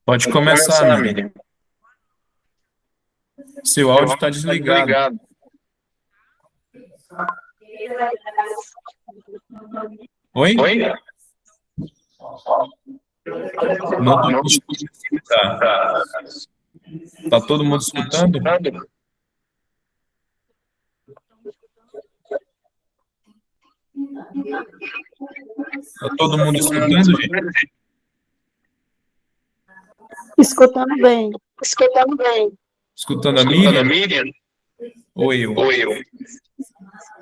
Pode começar, Miriam. Seu áudio está desligado. Oi? Não estou conseguindo escutar. Está todo mundo escutando? Está todo mundo escutando, gente? Escutando bem. Escutando a Miriam? Ou eu?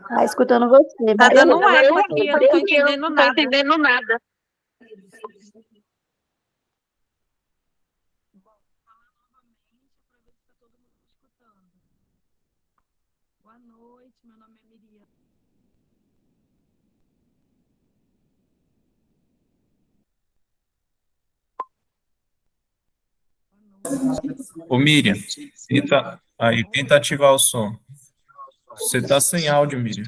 Tá escutando você. Tá mas dando eu- um eco aqui, eu não tô entendendo nada. Boa noite, meu nome é Miriam. Ô, Miriam, tenta ativar o som. Você está sem áudio, Miriam.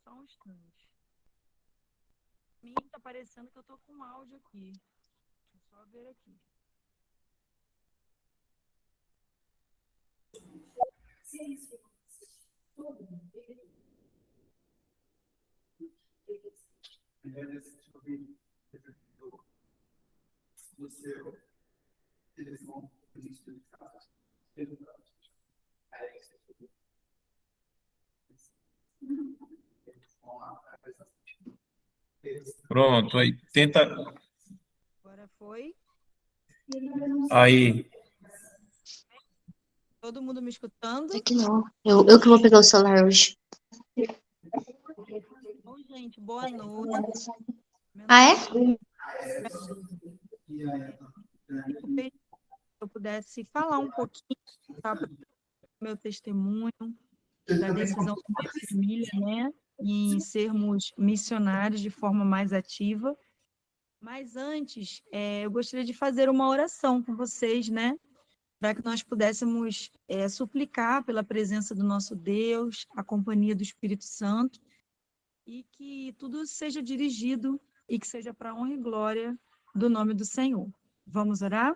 Só um instante. Mim tá parecendo que eu tô com áudio aqui. Deixa eu só ver aqui. Pronto, aí tenta. Agora foi. Aí, Todo mundo me escutando? Aqui não. Eu que vou pegar o celular hoje. Oi, gente, boa noite. Meu Ah, nome é? Se eu pudesse falar um pouquinho, tá, do meu testemunho, da decisão da minha família, né, em sermos missionários de forma mais ativa. Mas antes, eu gostaria de fazer uma oração com vocês, né, para que nós pudéssemos suplicar pela presença do nosso Deus, a companhia do Espírito Santo, e que tudo seja dirigido e que seja para a honra e glória do nome do Senhor. Vamos orar?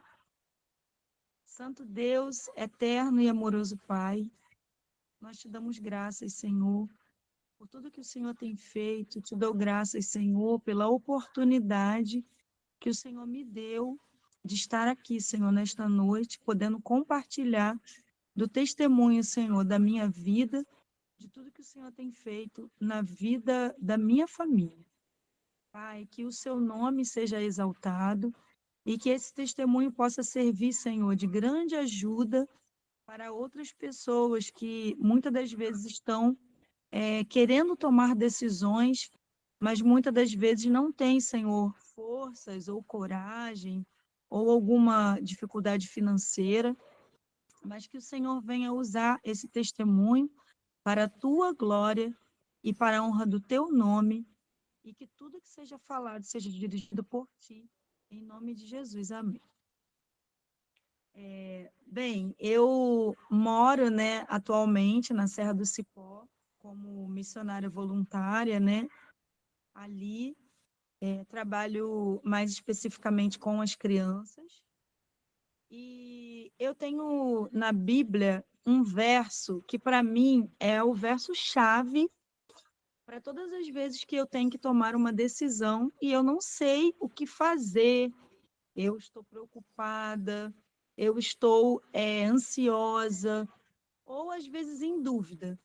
Santo Deus, eterno e amoroso Pai, nós te damos graças, Senhor, por tudo que o Senhor tem feito. Te dou graças, Senhor, pela oportunidade que o Senhor me deu de estar aqui, Senhor, nesta noite, podendo compartilhar do testemunho, Senhor, da minha vida, de tudo que o Senhor tem feito na vida da minha família. Pai, que o seu nome seja exaltado e que esse testemunho possa servir, Senhor, de grande ajuda para outras pessoas que muitas das vezes estão querendo tomar decisões, mas muitas das vezes não têm, Senhor, forças ou coragem ou alguma dificuldade financeira, mas que o Senhor venha usar esse testemunho para a tua glória e para a honra do teu nome, e que tudo que seja falado seja dirigido por ti, em nome de Jesus. Amém. Bem, eu moro, né, atualmente na Serra do Cipó, como missionária voluntária, né? Ali trabalho mais especificamente com as crianças. E eu tenho na Bíblia um verso que, para mim, é o verso-chave para todas as vezes que eu tenho que tomar uma decisão e eu não sei o que fazer, eu estou preocupada, eu estou ansiosa, ou às vezes em dúvida.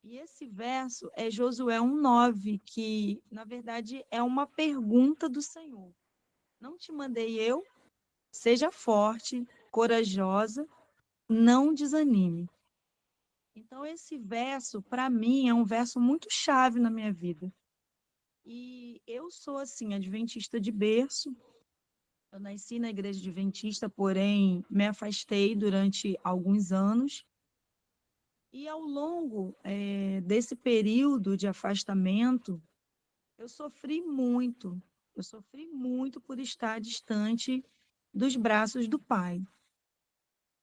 E esse verso é Josué 1:9, que, na verdade, é uma pergunta do Senhor. Não te mandei eu? Seja forte, corajosa, não desanime. Então, esse verso, para mim, é um verso muito chave na minha vida. E eu sou, assim, adventista de berço. Eu nasci na igreja adventista, porém, me afastei durante alguns anos. E ao longo desse período de afastamento, eu sofri muito. Eu sofri muito por estar distante dos braços do Pai.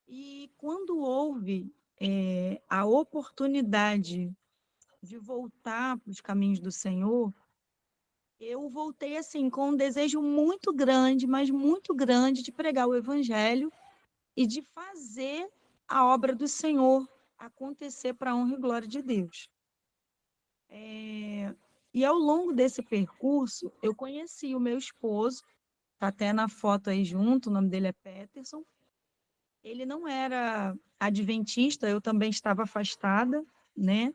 E quando houve a oportunidade de voltar para os caminhos do Senhor, eu voltei assim com um desejo muito grande, mas muito grande, de pregar o Evangelho e de fazer a obra do Senhor acontecer para a honra e glória de Deus. E ao longo desse percurso, eu conheci o meu esposo, está até na foto aí junto, o nome dele é Peterson. Ele não era adventista, eu também estava afastada, né?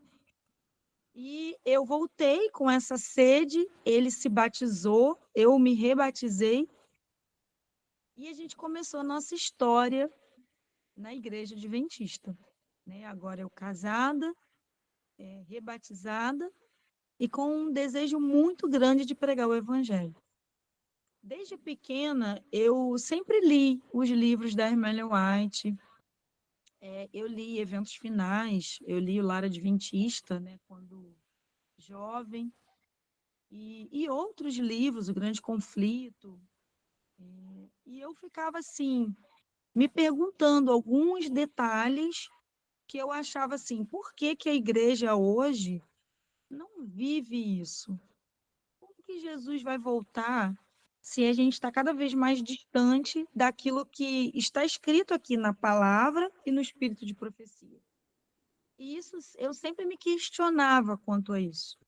E eu voltei com essa sede, ele se batizou, eu me rebatizei, e a gente começou a nossa história na igreja adventista, né? Agora eu casada, rebatizada, e com um desejo muito grande de pregar o evangelho. Desde pequena, eu sempre li os livros da Ellen White, eu li Eventos Finais, eu li o Lar Adventista, né, quando jovem, e outros livros, O Grande Conflito, e eu ficava assim, me perguntando alguns detalhes que eu achava assim, por que que a igreja hoje não vive isso? Como que Jesus vai voltar se a gente está cada vez mais distante daquilo que está escrito aqui na palavra e no espírito de profecia? E isso eu sempre me questionava quanto a isso.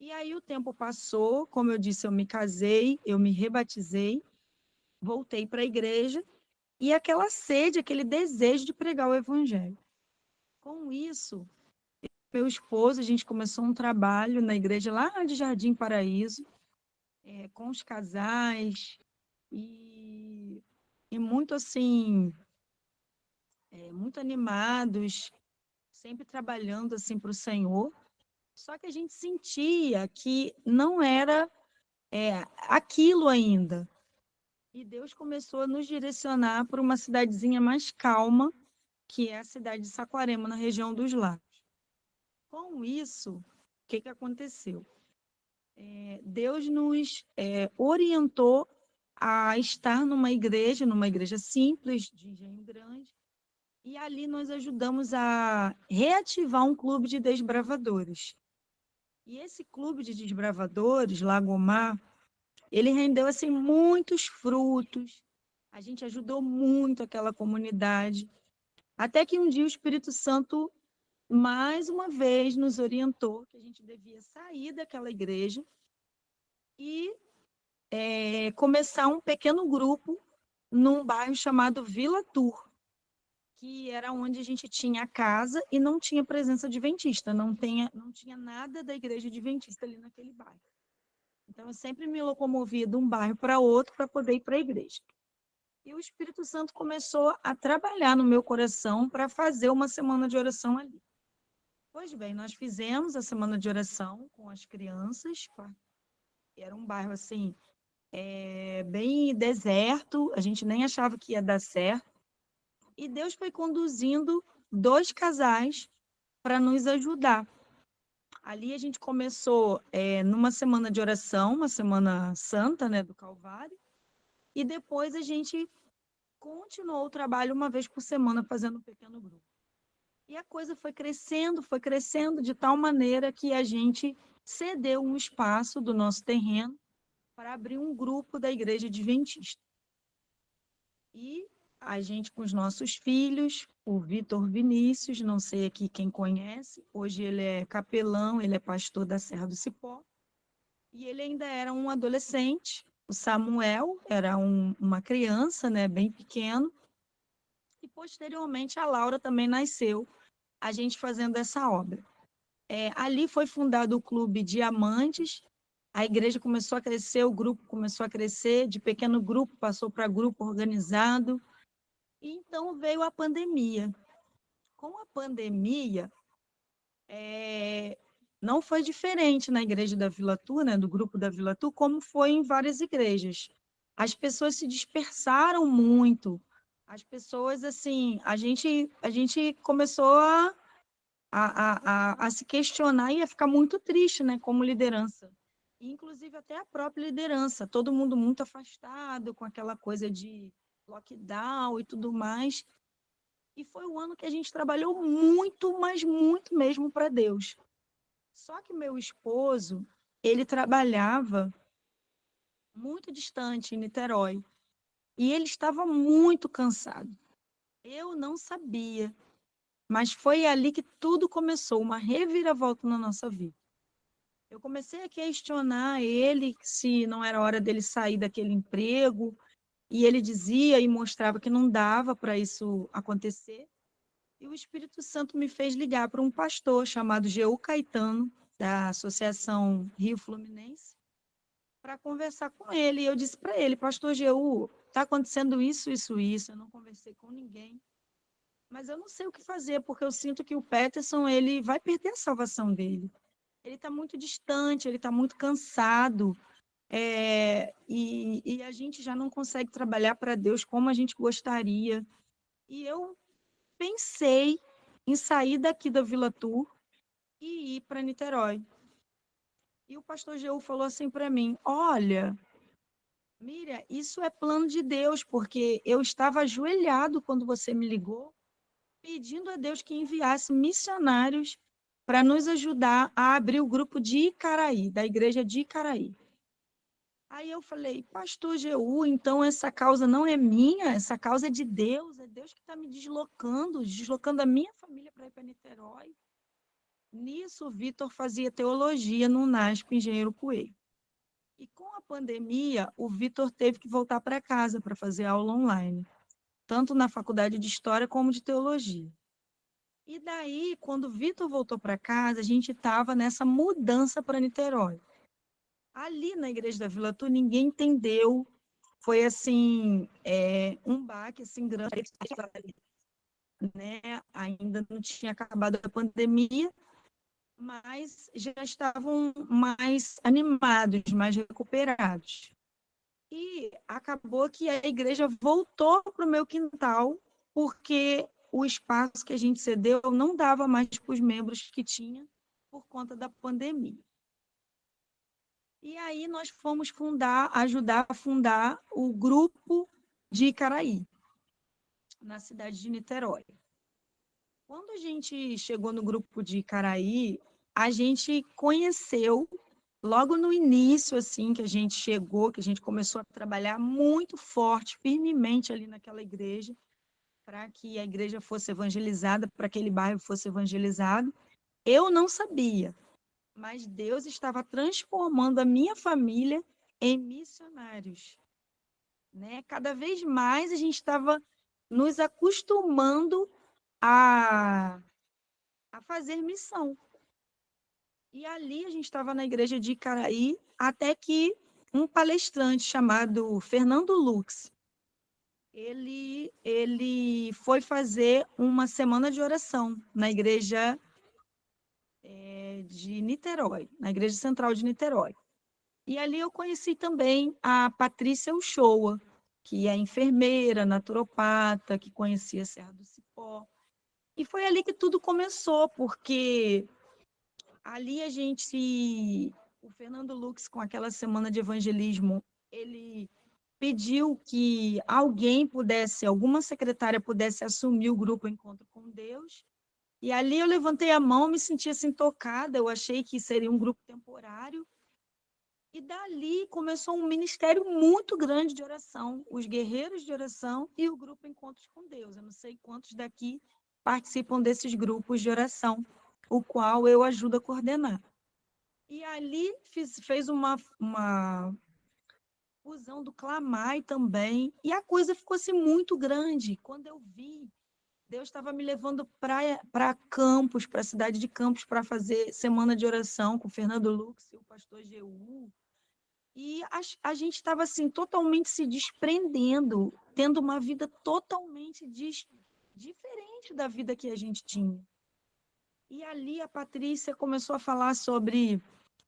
E aí o tempo passou, como eu disse, eu me casei, eu me rebatizei, voltei para a igreja e aquela sede, aquele desejo de pregar o evangelho. Com isso, meu esposo, a gente começou um trabalho na igreja lá de Jardim Paraíso, com os casais, e muito assim, muito animados, sempre trabalhando assim para o Senhor. Só que a gente sentia que não era aquilo ainda. E Deus começou a nos direcionar para uma cidadezinha mais calma, que é a cidade de Saquarema, na região dos Lagos. Com isso, o que que aconteceu? Deus nos orientou a estar numa igreja simples, de Engenho Grande, e ali nós ajudamos a reativar um clube de desbravadores. E esse clube de desbravadores, Lagomar, ele rendeu assim muitos frutos. A gente ajudou muito aquela comunidade, até que um dia o Espírito Santo mais uma vez nos orientou que a gente devia sair daquela igreja e começar um pequeno grupo num bairro chamado Vila Tur, que era onde a gente tinha a casa e não tinha presença adventista, não tinha nada da igreja adventista ali naquele bairro. Então, eu sempre me locomovia de um bairro para outro para poder ir para a igreja. E o Espírito Santo começou a trabalhar no meu coração para fazer uma semana de oração ali. Pois bem, nós fizemos a semana de oração com as crianças. Era um bairro assim, bem deserto, a gente nem achava que ia dar certo. E Deus foi conduzindo 2 casais para nos ajudar. Ali a gente começou numa semana de oração, uma semana santa, né, do Calvário, e depois a gente continuou o trabalho uma vez por semana fazendo um pequeno grupo. E a coisa foi crescendo de tal maneira que a gente cedeu um espaço do nosso terreno para abrir um grupo da igreja adventista. E a gente com os nossos filhos, o Vitor Vinícius, não sei aqui quem conhece, hoje ele é capelão, ele é pastor da Serra do Cipó, e ele ainda era um adolescente, o Samuel era uma criança, né, bem pequeno, e posteriormente a Laura também nasceu, a gente fazendo essa obra. Ali foi fundado o Clube Diamantes, a igreja começou a crescer, o grupo começou a crescer, de pequeno grupo passou para grupo organizado, e então veio a pandemia. Com a pandemia, não foi diferente na igreja da Vila Tu, né, do grupo da Vila Tu, como foi em várias igrejas. As pessoas se dispersaram muito. As pessoas, assim, a gente começou a se questionar e a ficar muito triste, né, como liderança. E, inclusive, até a própria liderança, todo mundo muito afastado, com aquela coisa de lockdown e tudo mais. E foi o ano que a gente trabalhou muito, mas muito mesmo para Deus. Só que meu esposo, ele trabalhava muito distante, em Niterói, e ele estava muito cansado. Eu não sabia, mas foi ali que tudo começou, uma reviravolta na nossa vida. Eu comecei a questionar ele se não era hora dele sair daquele emprego, e ele dizia e mostrava que não dava para isso acontecer. E o Espírito Santo me fez ligar para um pastor chamado Geu Caetano, da Associação Rio Fluminense, para conversar com ele. E eu disse para ele, pastor Geu, está acontecendo isso, isso, isso. Eu não conversei com ninguém, mas eu não sei o que fazer, porque eu sinto que o Peterson ele vai perder a salvação dele. Ele está muito distante, ele está muito cansado, e a gente já não consegue trabalhar para Deus como a gente gostaria. E eu pensei em sair daqui da Vila Tour e ir para Niterói. E o pastor Geu falou assim para mim: olha, Miriam, isso é plano de Deus, porque eu estava ajoelhado quando você me ligou, pedindo a Deus que enviasse missionários para nos ajudar a abrir o grupo de Icaraí, da igreja de Icaraí. Aí eu falei, pastor Geu, então essa causa não é minha, essa causa é de Deus, é Deus que está me deslocando a minha família para ir para Niterói. Nisso, o Vitor fazia teologia no UNASP Engenheiro Coelho. E com a pandemia, o Vitor teve que voltar para casa para fazer aula online, tanto na faculdade de História como de Teologia. E daí, quando o Vitor voltou para casa, a gente estava nessa mudança para Niterói. Ali na igreja da Vila Tu, ninguém entendeu. Foi assim, um baque assim grande, né? Ainda não tinha acabado a pandemia, mas já estavam mais animados, mais recuperados. E acabou que a igreja voltou para o meu quintal, porque o espaço que a gente cedeu não dava mais para os membros que tinha por conta da pandemia. E aí nós fomos ajudar a fundar o grupo de Icaraí, na cidade de Niterói. Quando a gente chegou no grupo de Icaraí, a gente conheceu, logo no início, assim, que a gente chegou, que a gente começou a trabalhar muito forte, firmemente ali naquela igreja, para que a igreja fosse evangelizada, para que aquele bairro fosse evangelizado. Eu não sabia, mas Deus estava transformando a minha família em missionários, né? Cada vez mais a gente estava nos acostumando a, a fazer missão. E ali a gente estava na igreja de Icaraí, até que um palestrante chamado Fernando Lux, ele foi fazer uma semana de oração na igreja de Niterói, na igreja central de Niterói. E ali eu conheci também a Patrícia Uchoa, que é enfermeira, naturopata, que conhecia a Serra do Cipó. E foi ali que tudo começou, porque ali o Fernando Lux, com aquela semana de evangelismo, ele pediu que alguma secretária pudesse assumir o grupo Encontro com Deus. E ali eu levantei a mão, me senti assim tocada, eu achei que seria um grupo temporário. E dali começou um ministério muito grande de oração, os guerreiros de oração e o grupo Encontros com Deus. Eu não sei quantos daqui participam desses grupos de oração, o qual eu ajudo a coordenar. E ali fez uma fusão do Clamai também, e a coisa ficou assim muito grande. Quando eu vi, Deus estava me levando para Campos, para a cidade de Campos, para fazer semana de oração com o Fernando Lux e o pastor Geu. E a gente estava assim, totalmente se desprendendo, tendo uma vida totalmente diferente da vida que a gente tinha. E ali a Patrícia começou a falar sobre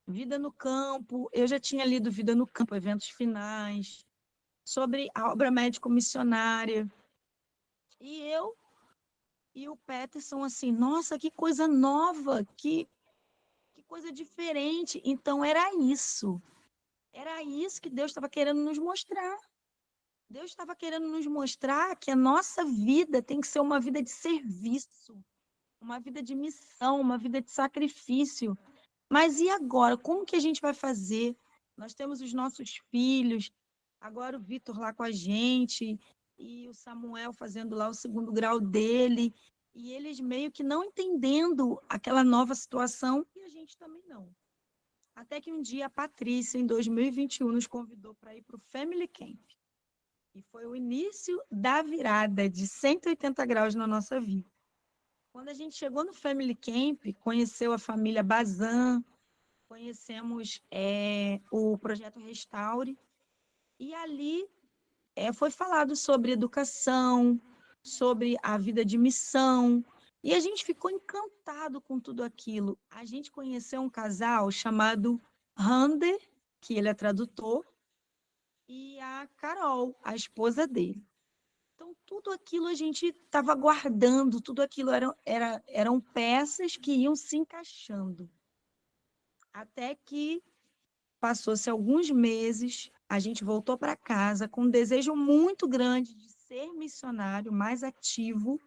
vida no campo. Eu já tinha lido Vida no Campo, Eventos Finais, sobre a obra médico-missionária. E o Peterson, assim, nossa, que coisa nova, que coisa diferente. Então, era isso que Deus estava querendo nos mostrar. Deus estava querendo nos mostrar que a nossa vida tem que ser uma vida de serviço, uma vida de missão, uma vida de sacrifício. Mas e agora? Como que a gente vai fazer? Nós temos os nossos filhos, agora o Vitor lá com a gente, e o Samuel fazendo lá o segundo grau dele, e eles meio que não entendendo aquela nova situação, e a gente também não. Até que um dia a Patrícia, em 2021, nos convidou para ir para o Family Camp. E foi o início da virada de 180 graus na nossa vida. Quando a gente chegou no Family Camp, conheceu a família Bazan, conhecemos o projeto Restaure, e ali foi falado sobre educação, sobre a vida de missão, e a gente ficou encantado com tudo aquilo. A gente conheceu um casal chamado Rander, que ele é tradutor, e a Carol, a esposa dele. Então, tudo aquilo a gente estava guardando, tudo aquilo eram peças que iam se encaixando. Até que passou-se alguns meses, a gente voltou para casa com um desejo muito grande de ser missionário mais ativo.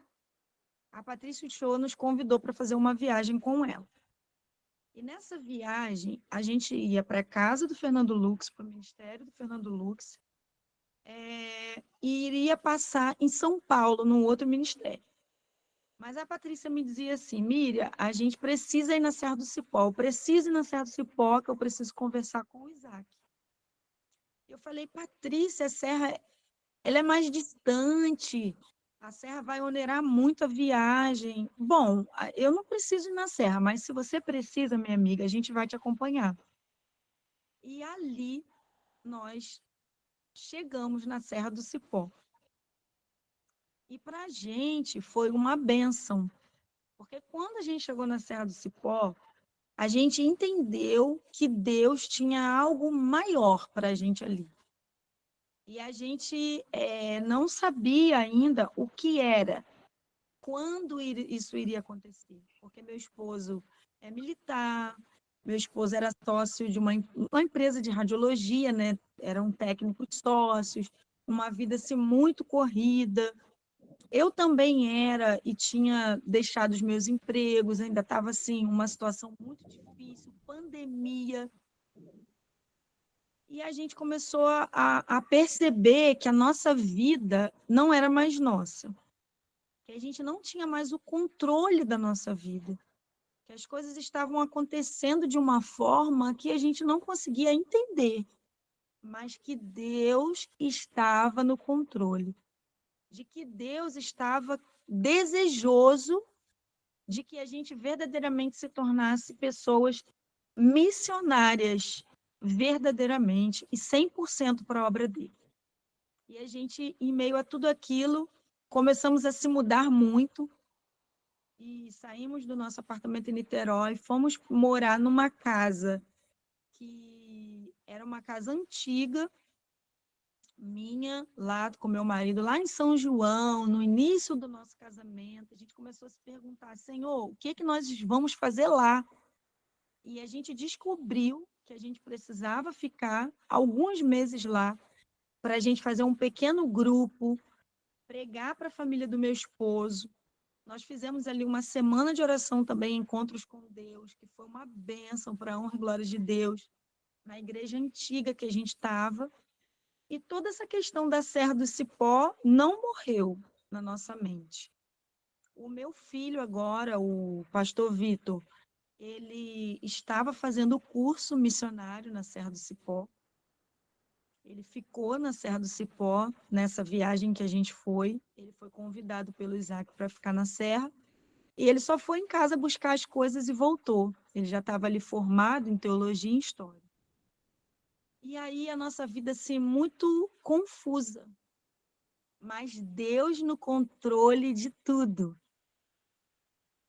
A Patrícia Show nos convidou para fazer uma viagem com ela. E nessa viagem, a gente ia para a casa do Fernando Lux, para o ministério do Fernando Lux, e iria passar em São Paulo, num outro ministério. Mas a Patrícia me dizia assim, Miriam, a gente precisa ir na Serra do Cipó, eu preciso ir na Serra do Cipó, que eu preciso conversar com o Isaac. Eu falei, Patrícia, a Serra ela é mais distante, a Serra vai onerar muito a viagem. Bom, eu não preciso ir na Serra, mas se você precisa, minha amiga, a gente vai te acompanhar. E ali nós chegamos na Serra do Cipó. E para a gente foi uma bênção, porque quando a gente chegou na Serra do Cipó, a gente entendeu que Deus tinha algo maior para a gente ali. E a gente não sabia ainda o que era, quando isso iria acontecer, porque meu esposo é militar, meu esposo era sócio de uma empresa de radiologia, né? Eram técnicos sócios, uma vida assim, muito corrida. Eu também era e tinha deixado os meus empregos, ainda estava assim, uma situação muito difícil, pandemia. E a gente começou a perceber que a nossa vida não era mais nossa, que a gente não tinha mais o controle da nossa vida, que as coisas estavam acontecendo de uma forma que a gente não conseguia entender, mas que Deus estava no controle, de que Deus estava desejoso de que a gente verdadeiramente se tornasse pessoas missionárias, verdadeiramente, e 100% para a obra dele. E a gente, em meio a tudo aquilo, começamos a se mudar muito e saímos do nosso apartamento em Niterói, fomos morar numa casa que era uma casa antiga, minha, lá com meu marido, lá em São João, no início do nosso casamento. A gente começou a se perguntar, Senhor, o que nós vamos fazer lá? E a gente descobriu que a gente precisava ficar alguns meses lá para a gente fazer um pequeno grupo, pregar para a família do meu esposo. Nós fizemos ali uma semana de oração também, encontros com Deus, que foi uma bênção para a honra e glória de Deus, na igreja antiga que a gente estava. E toda essa questão da Serra do Cipó não morreu na nossa mente. O meu filho agora, o pastor Vitor, ele estava fazendo o curso missionário na Serra do Cipó. Ele ficou na Serra do Cipó, nessa viagem que a gente foi. Ele foi convidado pelo Isaac para ficar na Serra. E ele só foi em casa buscar as coisas e voltou. Ele já estava ali formado em teologia e em história. E aí a nossa vida assim muito confusa. Mas Deus no controle de tudo.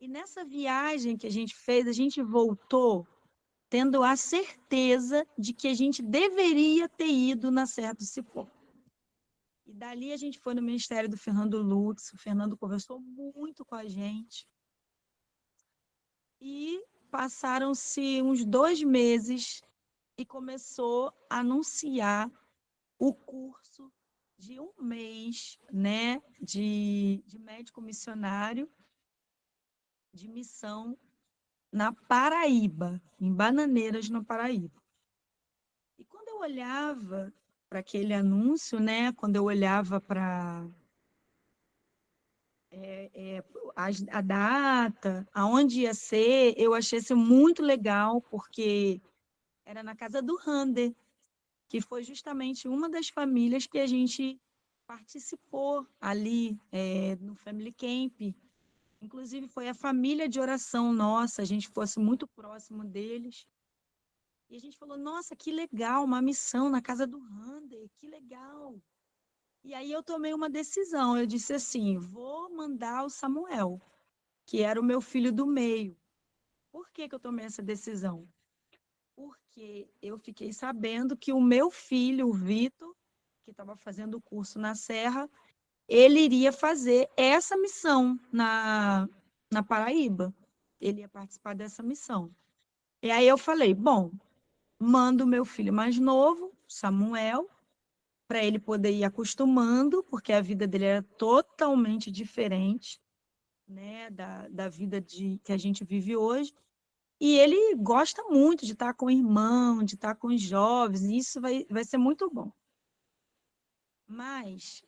E nessa viagem que a gente fez, a gente voltou tendo a certeza de que a gente deveria ter ido na Serra do Cipó. E dali a gente foi no Ministério do Fernando Lux, o Fernando conversou muito com a gente. E passaram-se uns 2 meses e começou a anunciar o curso de um mês, né, de médico missionário de missão na Paraíba, em Bananeiras, na Paraíba. E quando eu olhava para aquele anúncio, né, quando eu olhava para a data, aonde ia ser, eu achei isso muito legal, porque era na casa do Rander, que foi justamente uma das famílias que a gente participou ali no Family Camp. Inclusive, foi a família de oração nossa, a gente fosse muito próximo deles. E a gente falou, nossa, que legal, uma missão na casa do Rander, que legal. E aí eu tomei uma decisão, eu disse assim, vou mandar o Samuel, que era o meu filho do meio. Por que que eu tomei essa decisão? Porque eu fiquei sabendo que o meu filho, o Vitor, que estava fazendo o curso na Serra, ele iria fazer essa missão na Paraíba. Ele ia participar dessa missão. E aí eu falei, bom, mando o meu filho mais novo, Samuel, para ele poder ir acostumando, porque a vida dele era totalmente diferente, né, da vida que a gente vive hoje. E ele gosta muito de estar com o irmão, de estar com os jovens, e isso vai ser muito bom. Mas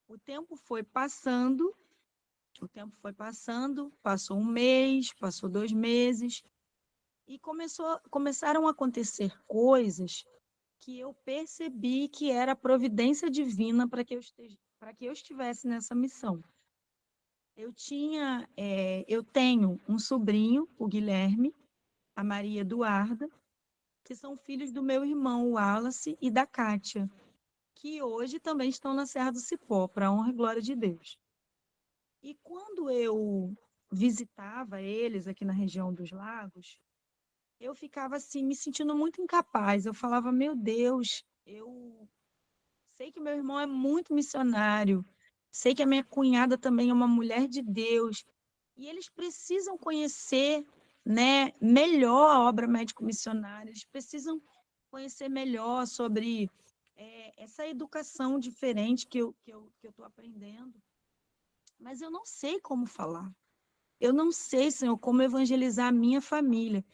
o tempo foi passando, passou um mês, passou 2 meses, e começaram a acontecer coisas que eu percebi que era a providência divina para que eu estivesse nessa missão. Eu tenho um sobrinho, o Guilherme, a Maria Eduarda, que são filhos do meu irmão, o Wallace, e da Kátia, que hoje também estão na Serra do Cipó, para a honra e glória de Deus. E quando eu visitava eles aqui na região dos Lagos, eu ficava assim, me sentindo muito incapaz. Eu falava, meu Deus, eu sei que meu irmão é muito missionário, sei que a minha cunhada também é uma mulher de Deus, e eles precisam conhecer, né, melhor a obra médico-missionária, eles precisam conhecer melhor sobre essa educação diferente que eu estou aprendendo. Mas eu não sei como falar. Eu não sei, Senhor, como evangelizar a minha família.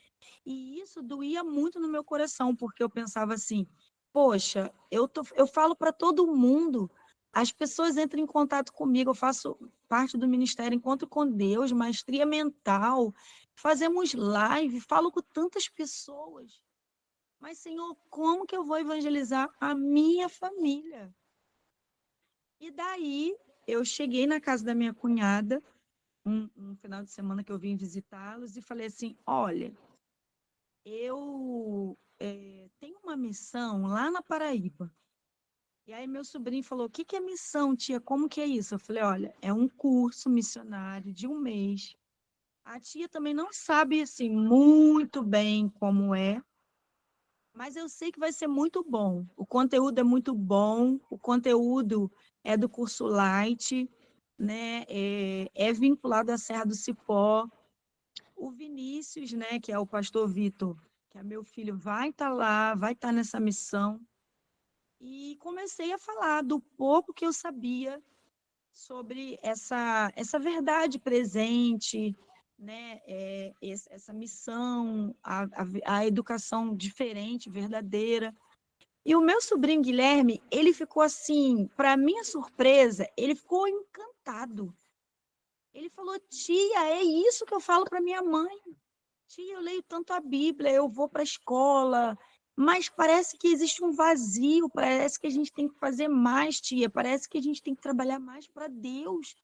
E isso doía muito no meu coração, porque eu pensava assim, poxa, eu falo para todo mundo, as pessoas entram em contato comigo, eu faço parte do Ministério Encontro com Deus, Maestria Mental, fazemos live, falo com tantas pessoas. Mas, Senhor, como que eu vou evangelizar a minha família? E daí, eu cheguei na casa da minha cunhada, um final de semana que eu vim visitá-los, e falei assim, olha, eu tenho uma missão lá na Paraíba. E aí meu sobrinho falou, o que que é missão, tia? Como que é isso? Eu falei, olha, é um curso missionário de um mês. A tia também não sabe, assim, muito bem como é, mas eu sei que vai ser muito bom. O conteúdo é muito bom, o conteúdo é do curso Light, né? É vinculado à Serra do Cipó. O Vinícius, né, que é o pastor Vitor, que é meu filho, vai estar lá, vai estar nessa missão. E comecei a falar do pouco que eu sabia sobre essa verdade presente, né, essa missão, a educação diferente, verdadeira. E o meu sobrinho Guilherme, ele ficou assim, para minha surpresa, ele ficou encantado. Ele falou, tia, é isso que eu falo para minha mãe. Tia, eu leio tanto a Bíblia, eu vou para a escola, mas parece que existe um vazio, parece que a gente tem que fazer mais, tia, parece que a gente tem que trabalhar mais para Deus.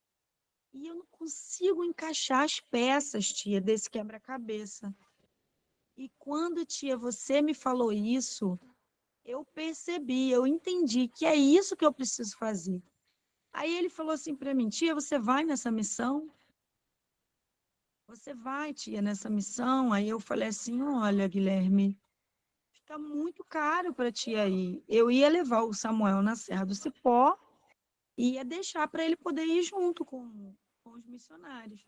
E eu não consigo encaixar as peças, tia, desse quebra-cabeça. E quando, tia, você me falou isso, eu percebi, eu entendi que é isso que eu preciso fazer. Aí ele falou assim para mim, tia, você vai nessa missão? Você vai, tia, nessa missão? Aí eu falei assim, olha, Guilherme, fica muito caro para ti aí. Eu ia levar o Samuel na Serra do Cipó e ia deixar para ele poder ir junto com os missionários.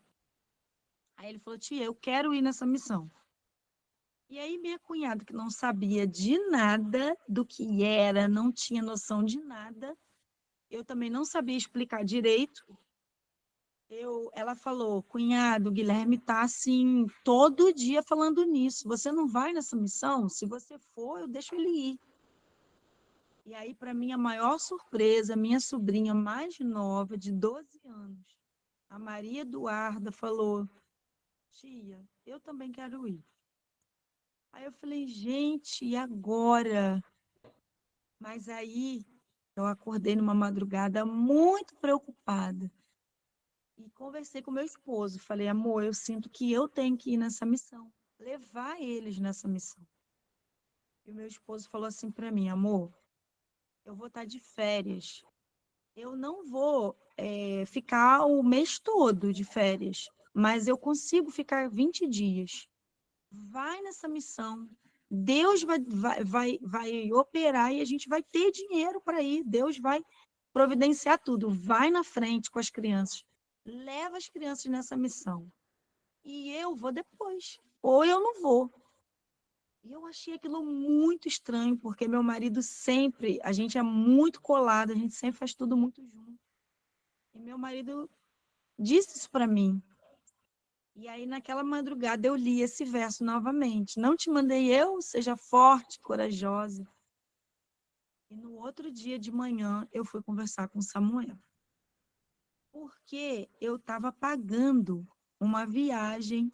Aí ele falou, tia, eu quero ir nessa missão. E aí, minha cunhada, que não sabia de nada do que era, não tinha noção de nada, eu também não sabia explicar direito. Ela falou, cunhado, o Guilherme está assim, todo dia falando nisso. Você não vai nessa missão? Se você for, eu deixo ele ir. E aí, para minha maior surpresa, minha sobrinha mais nova, de 12 anos, a Maria Eduarda, falou: tia, eu também quero ir. Aí eu falei, gente, e agora? Mas aí eu acordei numa madrugada muito preocupada e conversei com meu esposo. Falei, amor, eu sinto que eu tenho que ir nessa missão, levar eles nessa missão. E o meu esposo falou assim para mim, amor, eu vou estar de férias. Eu não vou ficar o mês todo de férias, mas eu consigo ficar 20 dias. Vai nessa missão. Deus vai operar e a gente vai ter dinheiro para ir. Deus vai providenciar tudo. Vai na frente com as crianças. Leva as crianças nessa missão. E eu vou depois. Ou eu não vou. E eu achei aquilo muito estranho, porque meu marido sempre, a gente é muito colado, a gente sempre faz tudo muito junto. E meu marido disse isso para mim. E aí, naquela madrugada, eu li esse verso novamente. Não te mandei eu, seja forte, corajosa. E no outro dia de manhã, eu fui conversar com Samuel. Porque eu estava pagando uma viagem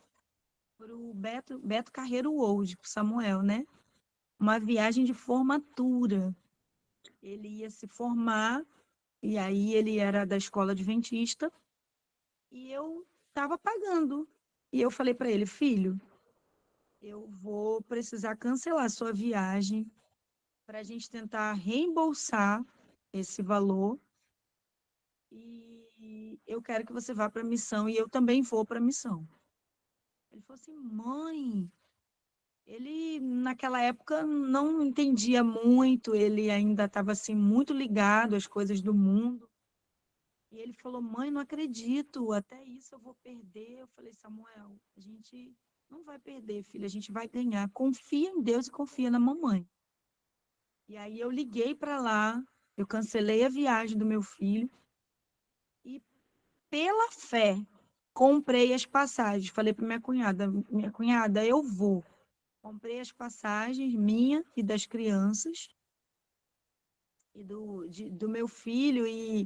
para o Beto Carreiro World, para Samuel, né? Uma viagem de formatura. Ele ia se formar, e aí ele era da escola adventista, e eu estava pagando. E eu falei para ele, filho, eu vou precisar cancelar a sua viagem para a gente tentar reembolsar esse valor. E eu quero que você vá para a missão e eu também vou para a missão. Ele falou assim, mãe, ele naquela época não entendia muito, ele ainda estava assim muito ligado às coisas do mundo. E ele falou, mãe, não acredito, até isso eu vou perder. Eu falei, Samuel, a gente não vai perder, filho, a gente vai ganhar. Confia em Deus e confia na mamãe. E aí eu liguei para lá, eu cancelei a viagem do meu filho e, pela fé, comprei as passagens. Falei para minha cunhada, eu vou. Comprei as passagens minha e das crianças e do meu filho e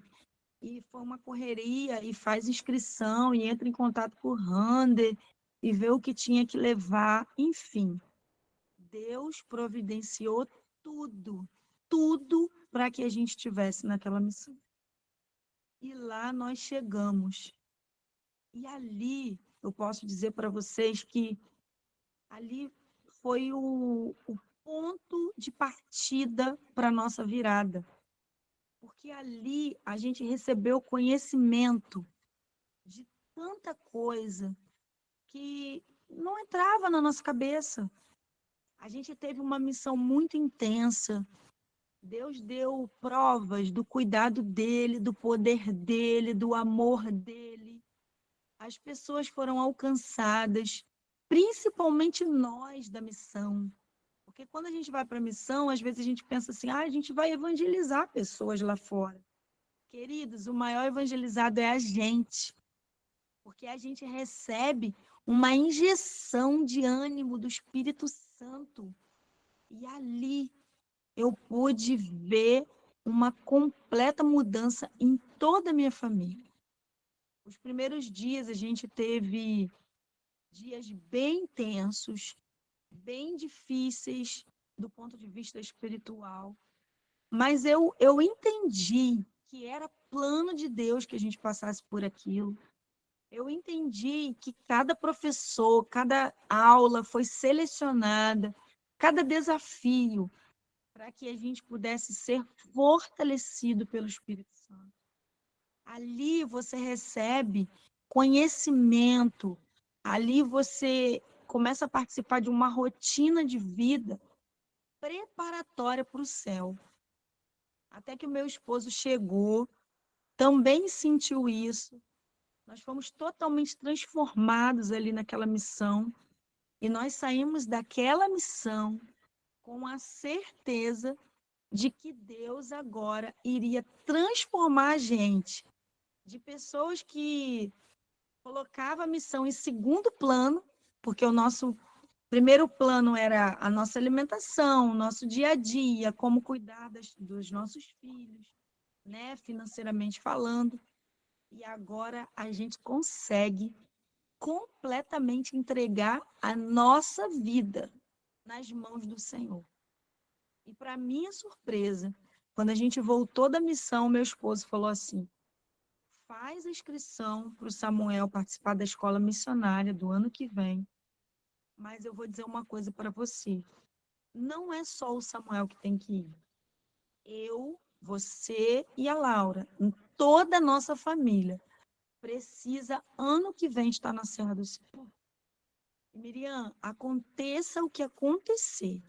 foi uma correria e faz inscrição e entra em contato com o Rander e vê o que tinha que levar, enfim. Deus providenciou tudo, tudo para que a gente estivesse naquela missão. E lá nós chegamos. E ali, eu posso dizer para vocês que ali foi o ponto de partida para a nossa virada. Porque ali a gente recebeu conhecimento de tanta coisa que não entrava na nossa cabeça. A gente teve uma missão muito intensa. Deus deu provas do cuidado dele, do poder dele, do amor dele. As pessoas foram alcançadas, principalmente nós da missão. Porque quando a gente vai para a missão, às vezes a gente pensa assim, a gente vai evangelizar pessoas lá fora. Queridos, o maior evangelizado é a gente. Porque a gente recebe uma injeção de ânimo do Espírito Santo. E ali eu pude ver uma completa mudança em toda a minha família. Os primeiros dias a gente teve dias bem tensos, bem difíceis do ponto de vista espiritual, mas eu entendi que era plano de Deus que a gente passasse por aquilo. Eu entendi que cada professor, cada aula foi selecionada, cada desafio para que a gente pudesse ser fortalecido pelo Espírito Santo. Ali você recebe conhecimento, ali você começa a participar de uma rotina de vida preparatória para o céu. Até que o meu esposo chegou, também sentiu isso. Nós fomos totalmente transformados ali naquela missão. E nós saímos daquela missão com a certeza de que Deus agora iria transformar a gente de pessoas que colocavam a missão em segundo plano, porque o nosso primeiro plano era a nossa alimentação, o nosso dia a dia, como cuidar dos nossos filhos, né, financeiramente falando. E agora a gente consegue completamente entregar a nossa vida nas mãos do Senhor. E para minha surpresa, quando a gente voltou da missão, meu esposo falou assim: faz a inscrição para o Samuel participar da escola missionária do ano que vem. Mas eu vou dizer uma coisa para você: não é só o Samuel que tem que ir. Eu, você e a Laura, em toda a nossa família, precisa ano que vem estar na Serra do Cipó. Miriam, aconteça o que acontecer.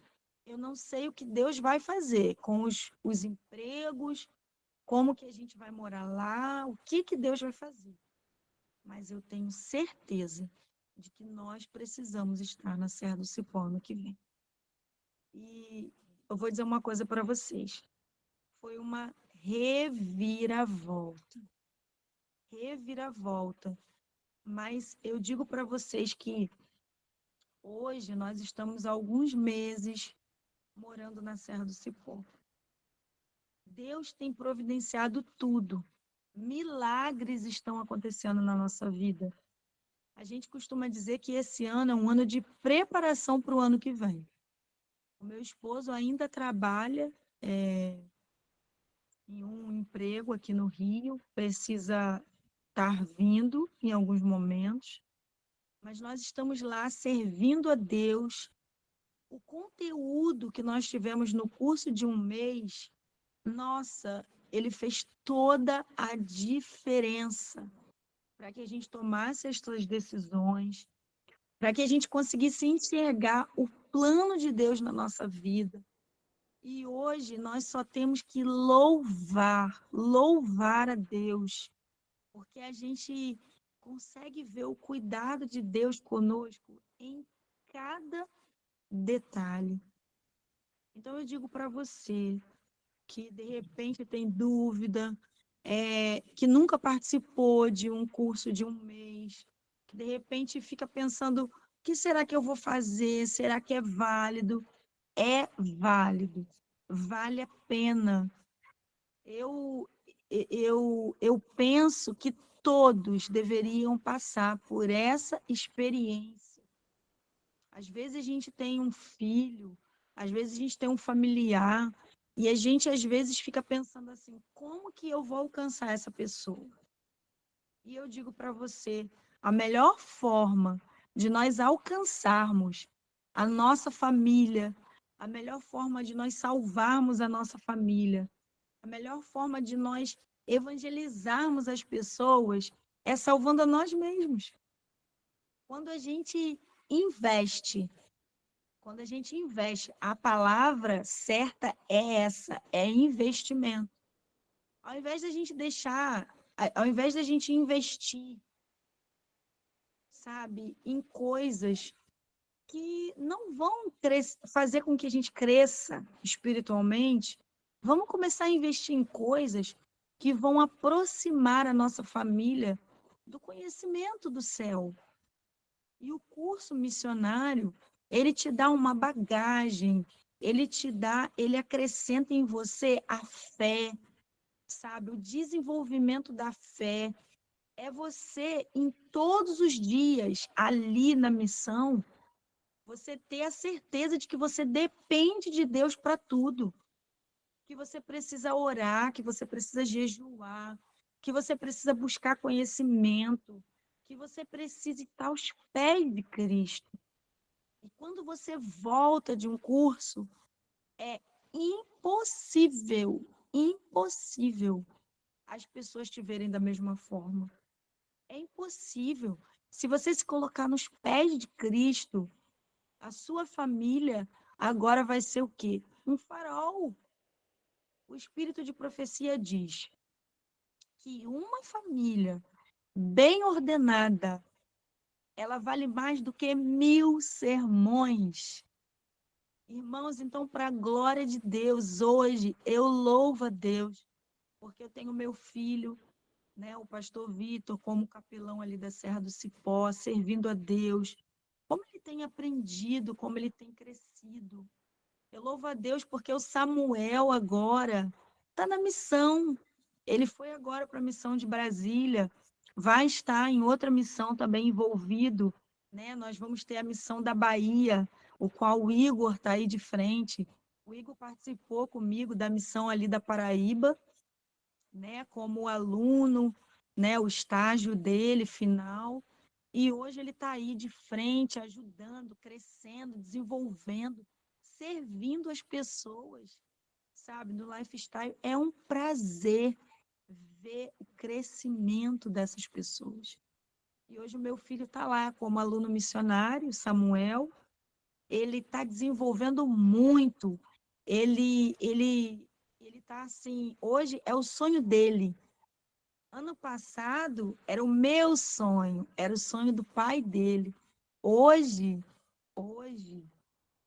Eu não sei o que Deus vai fazer com os empregos, como que a gente vai morar lá, o que Deus vai fazer. Mas eu tenho certeza de que nós precisamos estar na Serra do Cipó ano que vem. E eu vou dizer uma coisa para vocês. Foi uma reviravolta. Reviravolta. Mas eu digo para vocês que hoje nós estamos há alguns meses morando na Serra do Cipó. Deus tem providenciado tudo. Milagres estão acontecendo na nossa vida. A gente costuma dizer que esse ano é um ano de preparação para o ano que vem. O meu esposo ainda trabalha em um emprego aqui no Rio, precisa estar vindo em alguns momentos, mas nós estamos lá servindo a Deus. O conteúdo que nós tivemos no curso de um mês, nossa, ele fez toda a diferença para que a gente tomasse as suas decisões, para que a gente conseguisse enxergar o plano de Deus na nossa vida. E hoje nós só temos que louvar a Deus, porque a gente consegue ver o cuidado de Deus conosco em cada detalhe. Então eu digo para você que de repente tem dúvida, que nunca participou de um curso de um mês, que de repente fica pensando: o que será que eu vou fazer? Será que é válido? É válido, vale a pena. Eu penso que todos deveriam passar por essa experiência. Às vezes a gente tem um filho, às vezes a gente tem um familiar, e a gente às vezes fica pensando assim: como que eu vou alcançar essa pessoa? E eu digo para você, a melhor forma de nós alcançarmos a nossa família, a melhor forma de nós salvarmos a nossa família, a melhor forma de nós evangelizarmos as pessoas é salvando a nós mesmos. Quando a gente investe, quando a gente investe, a palavra certa é essa, é investimento. Ao invés da gente deixar, ao invés da gente investir, sabe, em coisas que não vão fazer com que a gente cresça espiritualmente, vamos começar a investir em coisas que vão aproximar a nossa família do conhecimento do céu. E o curso missionário, ele te dá uma bagagem, ele acrescenta em você a fé, sabe? O desenvolvimento da fé. É você, em todos os dias, ali na missão, você ter a certeza de que você depende de Deus para tudo. Que você precisa orar, que você precisa jejuar, que você precisa buscar conhecimento, que você precisa estar aos pés de Cristo. E quando você volta de um curso, é impossível as pessoas te verem da mesma forma. É impossível. Se você se colocar nos pés de Cristo, a sua família agora vai ser o quê? Um farol. O espírito de profecia diz que uma família bem ordenada ela vale mais do que 1000 sermões. Irmãos, então, para a glória de Deus, hoje eu louvo a Deus, porque eu tenho meu filho, né, o pastor Vitor, como capelão ali da Serra do Cipó, servindo a Deus. Como ele tem aprendido, como ele tem crescido. Eu louvo a Deus porque o Samuel agora está na missão. Ele foi agora para a missão de Brasília, vai estar em outra missão também envolvido, né? Nós vamos ter a missão da Bahia, o qual o Igor está aí de frente. O Igor participou comigo da missão ali da Paraíba, né? Como aluno, né? O estágio dele final. E hoje ele está aí de frente, ajudando, crescendo, desenvolvendo, servindo as pessoas, sabe? No lifestyle. É um prazer ver o crescimento dessas pessoas. E hoje o meu filho está lá como aluno missionário, Samuel. Ele está desenvolvendo muito. Ele está assim. Hoje é o sonho dele. Ano passado era o meu sonho, era o sonho do pai dele. Hoje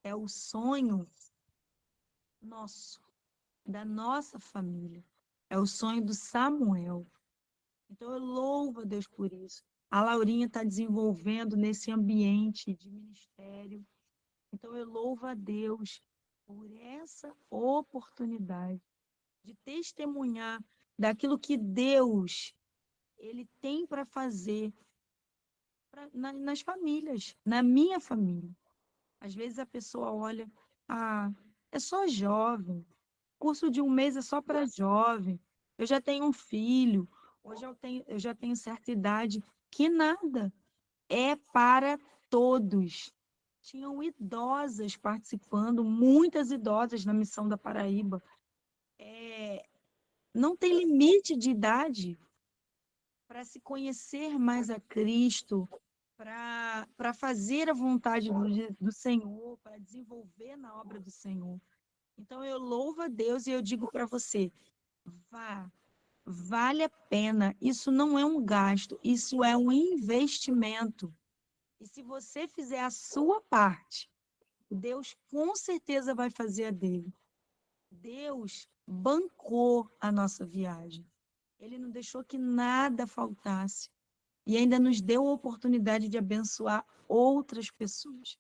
é o sonho nosso, da nossa família. É o sonho do Samuel. Então, eu louvo a Deus por isso. A Laurinha está desenvolvendo nesse ambiente de ministério. Então, eu louvo a Deus por essa oportunidade de testemunhar daquilo que Deus ele tem para fazer nas famílias, na minha família. Às vezes a pessoa olha, é só jovem, curso de um mês é só para jovem, eu já tenho um filho, hoje eu já tenho certa idade, que nada, é para todos. Tinham idosas participando, muitas idosas na missão da Paraíba. Não tem limite de idade para se conhecer mais a Cristo, para fazer a vontade do Senhor, para desenvolver na obra do Senhor. Então, eu louvo a Deus e eu digo para você, vá, vale a pena. Isso não é um gasto, isso é um investimento. E se você fizer a sua parte, Deus com certeza vai fazer a dele. Deus bancou a nossa viagem. Ele não deixou que nada faltasse. E ainda nos deu a oportunidade de abençoar outras pessoas.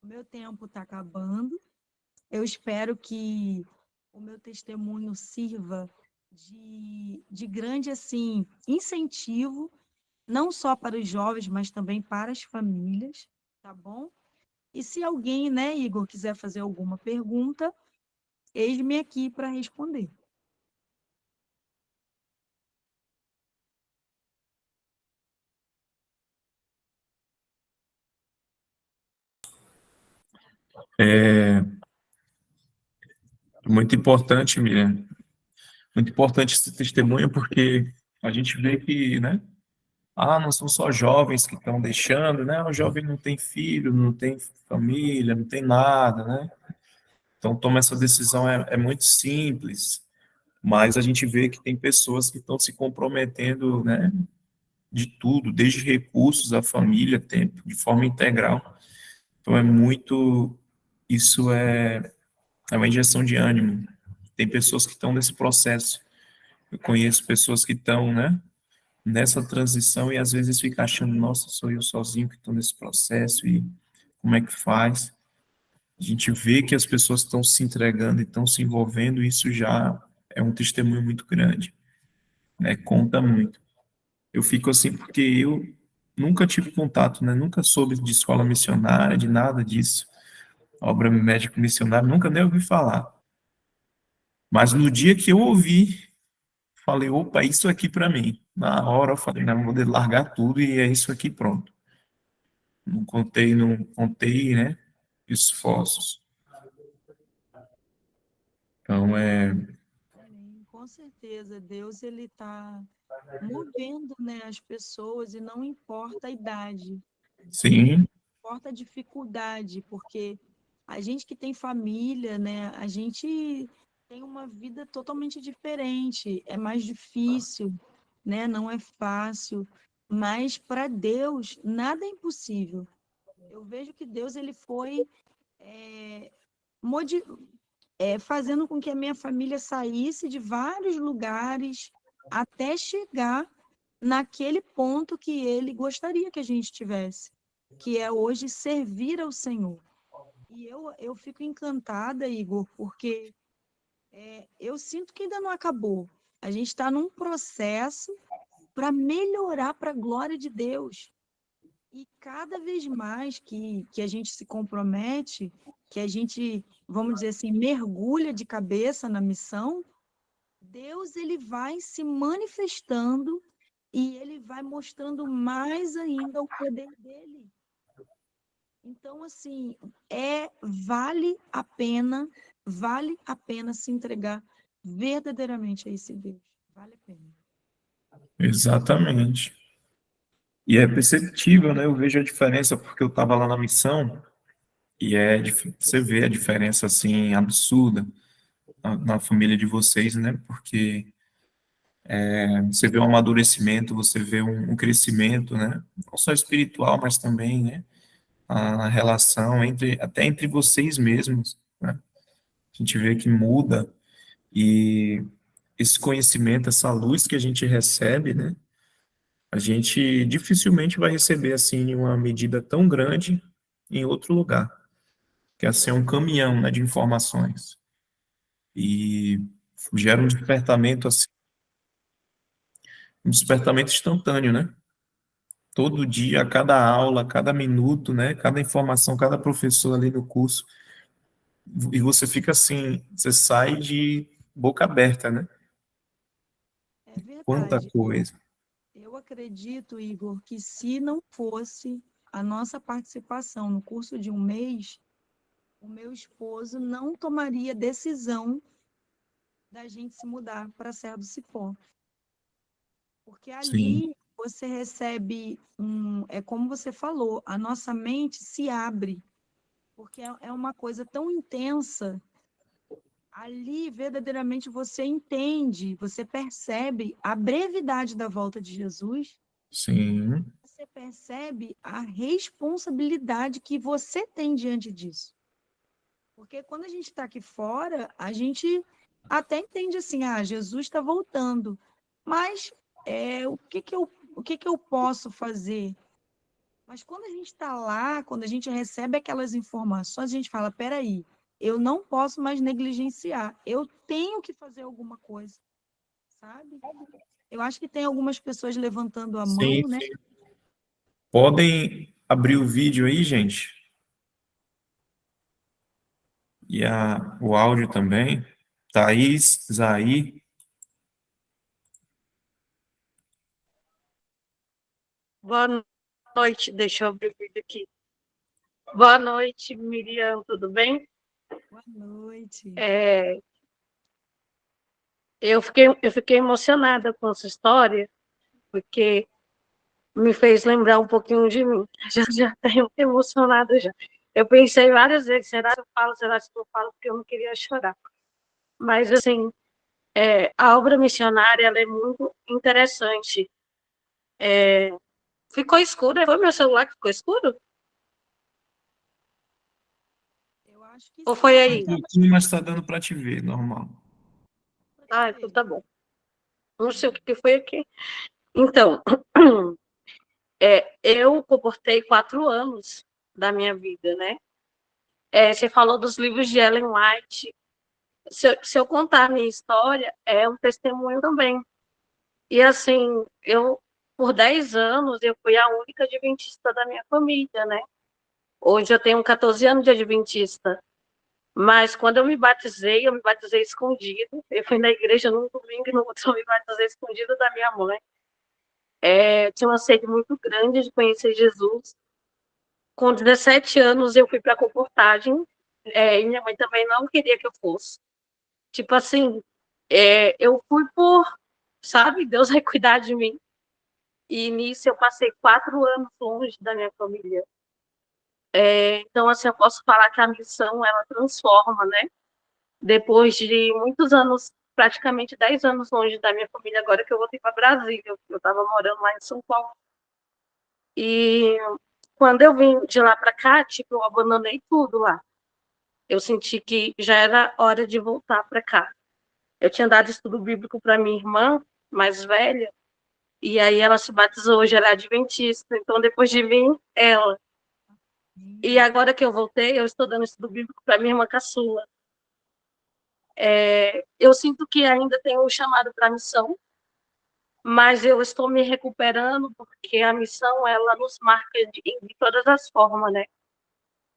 O meu tempo está acabando. Eu espero que o meu testemunho sirva de grande assim incentivo, não só para os jovens, mas também para as famílias, tá bom? E se alguém, né, Igor, quiser fazer alguma pergunta, eis-me aqui para responder. É muito importante, Miriam, muito importante esse testemunho, porque a gente vê que, né, não são só jovens que estão deixando, né, o jovem não tem filho, não tem família, não tem nada, né, então toma essa decisão, é muito simples, mas a gente vê que tem pessoas que estão se comprometendo, né, de tudo, desde recursos, a família, tempo, de forma integral, então isso é uma injeção de ânimo, tem pessoas que estão nesse processo, eu conheço pessoas que estão, né, nessa transição e às vezes fica achando, nossa, sou eu sozinho que estou nesse processo e como é que faz? A gente vê que as pessoas estão se entregando e estão se envolvendo, e isso já é um testemunho muito grande, né? Conta muito. Eu fico assim porque eu nunca tive contato, né? Nunca soube de escola missionária, de nada disso. Obra médico missionário, nunca nem ouvi falar. Mas no dia que eu ouvi, falei, opa, é isso aqui para mim. Na hora eu falei, não, vou largar tudo e é isso aqui, pronto. Não contei, né, esforços. Então, Amém. Com certeza, Deus ele está movendo, né, as pessoas e não importa a idade, sim, importa a dificuldade, porque a gente que tem família, né, a gente tem uma vida totalmente diferente, é mais difícil, né, não é fácil, mas para Deus nada é impossível. Eu vejo que Deus ele foi modi- fazendo com que a minha família saísse de vários lugares até chegar naquele ponto que ele gostaria que a gente tivesse, que é hoje servir ao Senhor. E eu fico encantada, Igor, porque eu sinto que ainda não acabou. A gente está num processo para melhorar para a glória de Deus. E cada vez mais que a gente se compromete, que a gente, vamos dizer assim, mergulha de cabeça na missão, Deus ele vai se manifestando e ele vai mostrando mais ainda o poder dele. Então, assim, vale a pena se entregar verdadeiramente a esse Deus. Vale a pena. Exatamente. E é perceptível, né? Eu vejo a diferença porque eu estava lá na missão e você vê a diferença assim absurda na família de vocês, né? Porque você vê um amadurecimento, você vê um crescimento, né? Não só espiritual, mas também, né? A relação até entre vocês mesmos, né? A gente vê que muda e esse conhecimento, essa luz que a gente recebe, né? A gente dificilmente vai receber assim em uma medida tão grande em outro lugar, que é assim um caminhão, né, de informações e gera um despertamento instantâneo, né? Todo dia, a cada aula, a cada minuto, né? Cada informação, cada professor ali no curso, e você fica assim, você sai de boca aberta, né? É Quanta verdade. coisa. Eu acredito, Igor, que se não fosse a nossa participação no curso de um mês, o meu esposo não tomaria decisão da gente se mudar para a Serra do Cipó. Porque Sim, ali você recebe é como você falou, a nossa mente se abre, porque é uma coisa tão intensa. Ali, verdadeiramente, você entende, você percebe a brevidade da volta de Jesus, sim, você percebe a responsabilidade que você tem diante disso. Porque quando a gente está aqui fora, a gente até entende assim, Jesus está voltando, mas o que que eu posso fazer? Mas quando a gente está lá, quando a gente recebe aquelas informações, a gente fala, peraí, eu não posso mais negligenciar, eu tenho que fazer alguma coisa, sabe? Eu acho que tem algumas pessoas levantando a sim, mão, né? sim. Podem abrir o vídeo aí, gente, e o áudio também. Thaís, Zaí, Boa noite, deixa eu abrir o vídeo aqui. Boa noite, Miriam, tudo bem? Boa noite. Eu fiquei emocionada com essa história, porque me fez lembrar um pouquinho de mim. Já tenho emocionada já. Eu pensei várias vezes, será que eu falo, será que eu falo, porque eu não queria chorar. Mas, assim, a obra missionária, ela é muito interessante. Ficou escuro? Foi meu celular que ficou escuro? Eu acho que Ou sim, foi um aí? pouquinho, mas está dando para te ver, normal. Ah, então tá bom. Não sei o que foi aqui. Então, eu comportei 4 anos da minha vida, né? Você falou dos livros de Ellen White. Se eu contar a minha história, é um testemunho também. E assim, por 10 anos, eu fui a única adventista da minha família, né? Hoje eu tenho 14 anos de adventista. Mas quando eu me batizei escondido. Eu fui na igreja num domingo e no outro eu me batizei escondido da minha mãe. Tinha uma sede muito grande de conhecer Jesus. Com 17 anos, eu fui para a comportagem, e minha mãe também não queria que eu fosse. Tipo assim, eu fui sabe, Deus vai cuidar de mim. E nisso eu passei 4 anos longe da minha família. Então, assim, eu posso falar que a missão, ela transforma, né? Depois de muitos anos, praticamente 10 anos longe da minha família, agora que eu voltei para Brasília, eu estava morando lá em São Paulo. E quando eu vim de lá para cá, tipo, eu abandonei tudo lá. Eu senti que já era hora de voltar para cá. Eu tinha dado estudo bíblico para minha irmã mais velha, e aí ela se batizou, hoje ela é adventista. Então, depois de mim, ela. E agora que eu voltei, eu estou dando estudo bíblico para minha irmã caçula. Eu sinto que ainda tenho um chamado para a missão, mas eu estou me recuperando porque a missão, ela nos marca de todas as formas, né?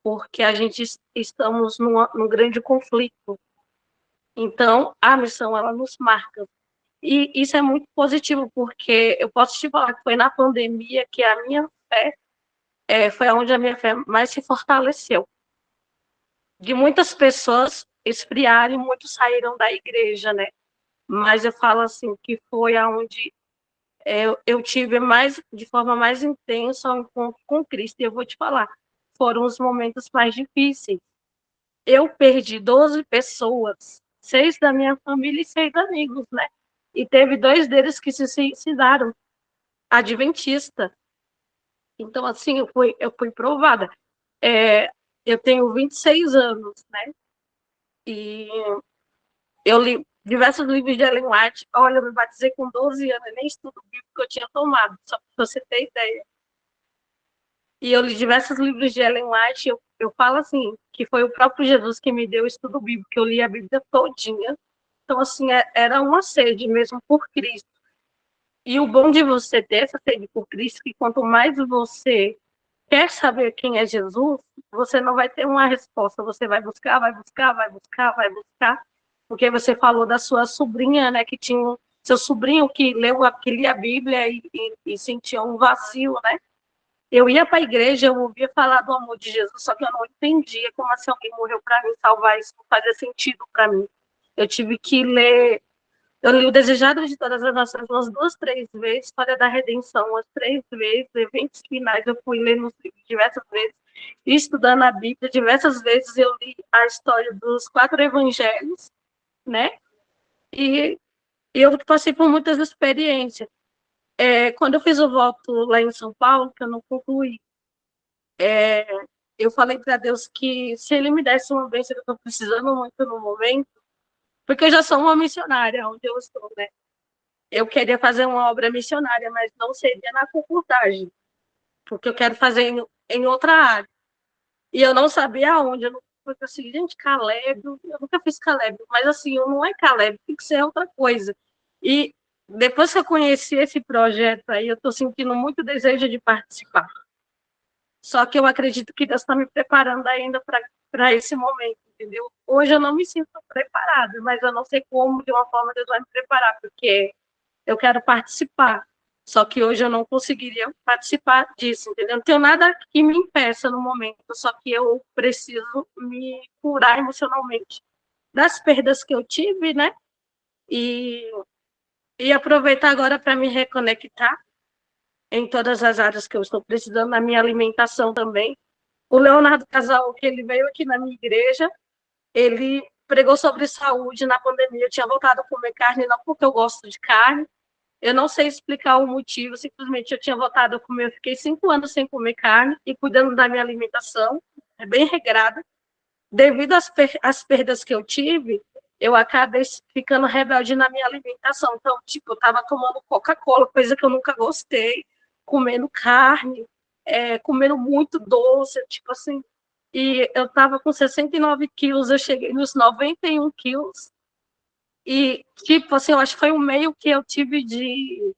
Porque a gente estamos num grande conflito. Então, a missão, ela nos marca. E isso é muito positivo, porque eu posso te falar que foi na pandemia que a minha fé, foi onde a minha fé mais se fortaleceu. De muitas pessoas esfriarem, muitos saíram da igreja, né? Mas eu falo assim, que foi aonde eu tive mais, de forma mais intensa, o encontro com Cristo. E eu vou te falar, foram os momentos mais difíceis. Eu perdi 12 pessoas, 6 da minha família e 6 amigos, né? E teve 2 deles que se suicidaram, adventista. Então, assim, eu fui provada. Eu tenho 26 anos, né? E eu li diversos livros de Ellen White. Olha, eu me batizei com 12 anos, nem estudo bíblico que eu tinha tomado, só para você ter ideia. E eu li diversos livros de Ellen White. Eu falo assim, que foi o próprio Jesus que me deu o estudo bíblico, que eu li a Bíblia todinha. Então, assim, era uma sede mesmo por Cristo. E o bom de você ter essa sede por Cristo, que quanto mais você quer saber quem é Jesus, você não vai ter uma resposta. Você vai buscar, vai buscar, vai buscar, vai buscar. Porque você falou da sua sobrinha, né, que tinha seu sobrinho que que lia a Bíblia e sentia um vazio, né? Eu ia para a igreja, eu ouvia falar do amor de Jesus, só que eu não entendia como assim alguém morreu para me salvar, isso não fazia sentido para mim. Eu tive que ler, eu li o Desejado de Todas as Nações umas 2, 3 vezes, História da Redenção umas 3 vezes, Eventos Finais eu fui ler nos livros diversas vezes, estudando a Bíblia diversas vezes, eu li a história dos 4 evangelhos, né? E eu passei por muitas experiências. Quando eu fiz o voto lá em São Paulo, que eu não concluí, eu falei para Deus que se Ele me desse uma bênção que eu estou precisando muito no momento, porque eu já sou uma missionária onde eu estou, né? Eu queria fazer uma obra missionária, mas não seria na concordagem, porque eu quero fazer em outra área. E eu não sabia aonde. Eu não falei assim, gente, Caleb, eu nunca fiz Caleb, mas assim, não é Caleb, tem que ser outra coisa. E depois que eu conheci esse projeto aí, eu estou sentindo muito desejo de participar. Só que eu acredito que Deus está me preparando ainda para esse momento, entendeu? Hoje eu não me sinto preparada, mas eu não sei como, de uma forma, Deus vai me preparar, porque eu quero participar. Só que hoje eu não conseguiria participar disso, entendeu? Não tenho nada que me impeça no momento, só que eu preciso me curar emocionalmente das perdas que eu tive, né? E, e aproveitar agora para me reconectar em todas as áreas que eu estou precisando, na minha alimentação também. O Leonardo Casal, que ele veio aqui na minha igreja, ele pregou sobre saúde na pandemia. Eu tinha voltado a comer carne, não porque eu gosto de carne, eu não sei explicar o motivo, simplesmente eu tinha voltado a comer, eu fiquei 5 anos sem comer carne e cuidando da minha alimentação, é bem regrada. Devido às perdas que eu tive, eu acabei ficando rebelde na minha alimentação. Então, tipo, eu estava tomando Coca-Cola, coisa que eu nunca gostei, comendo carne, comendo muito doce, tipo assim. E eu estava com 69 quilos, eu cheguei nos 91 quilos. E, tipo assim, eu acho que foi um meio que eu tive de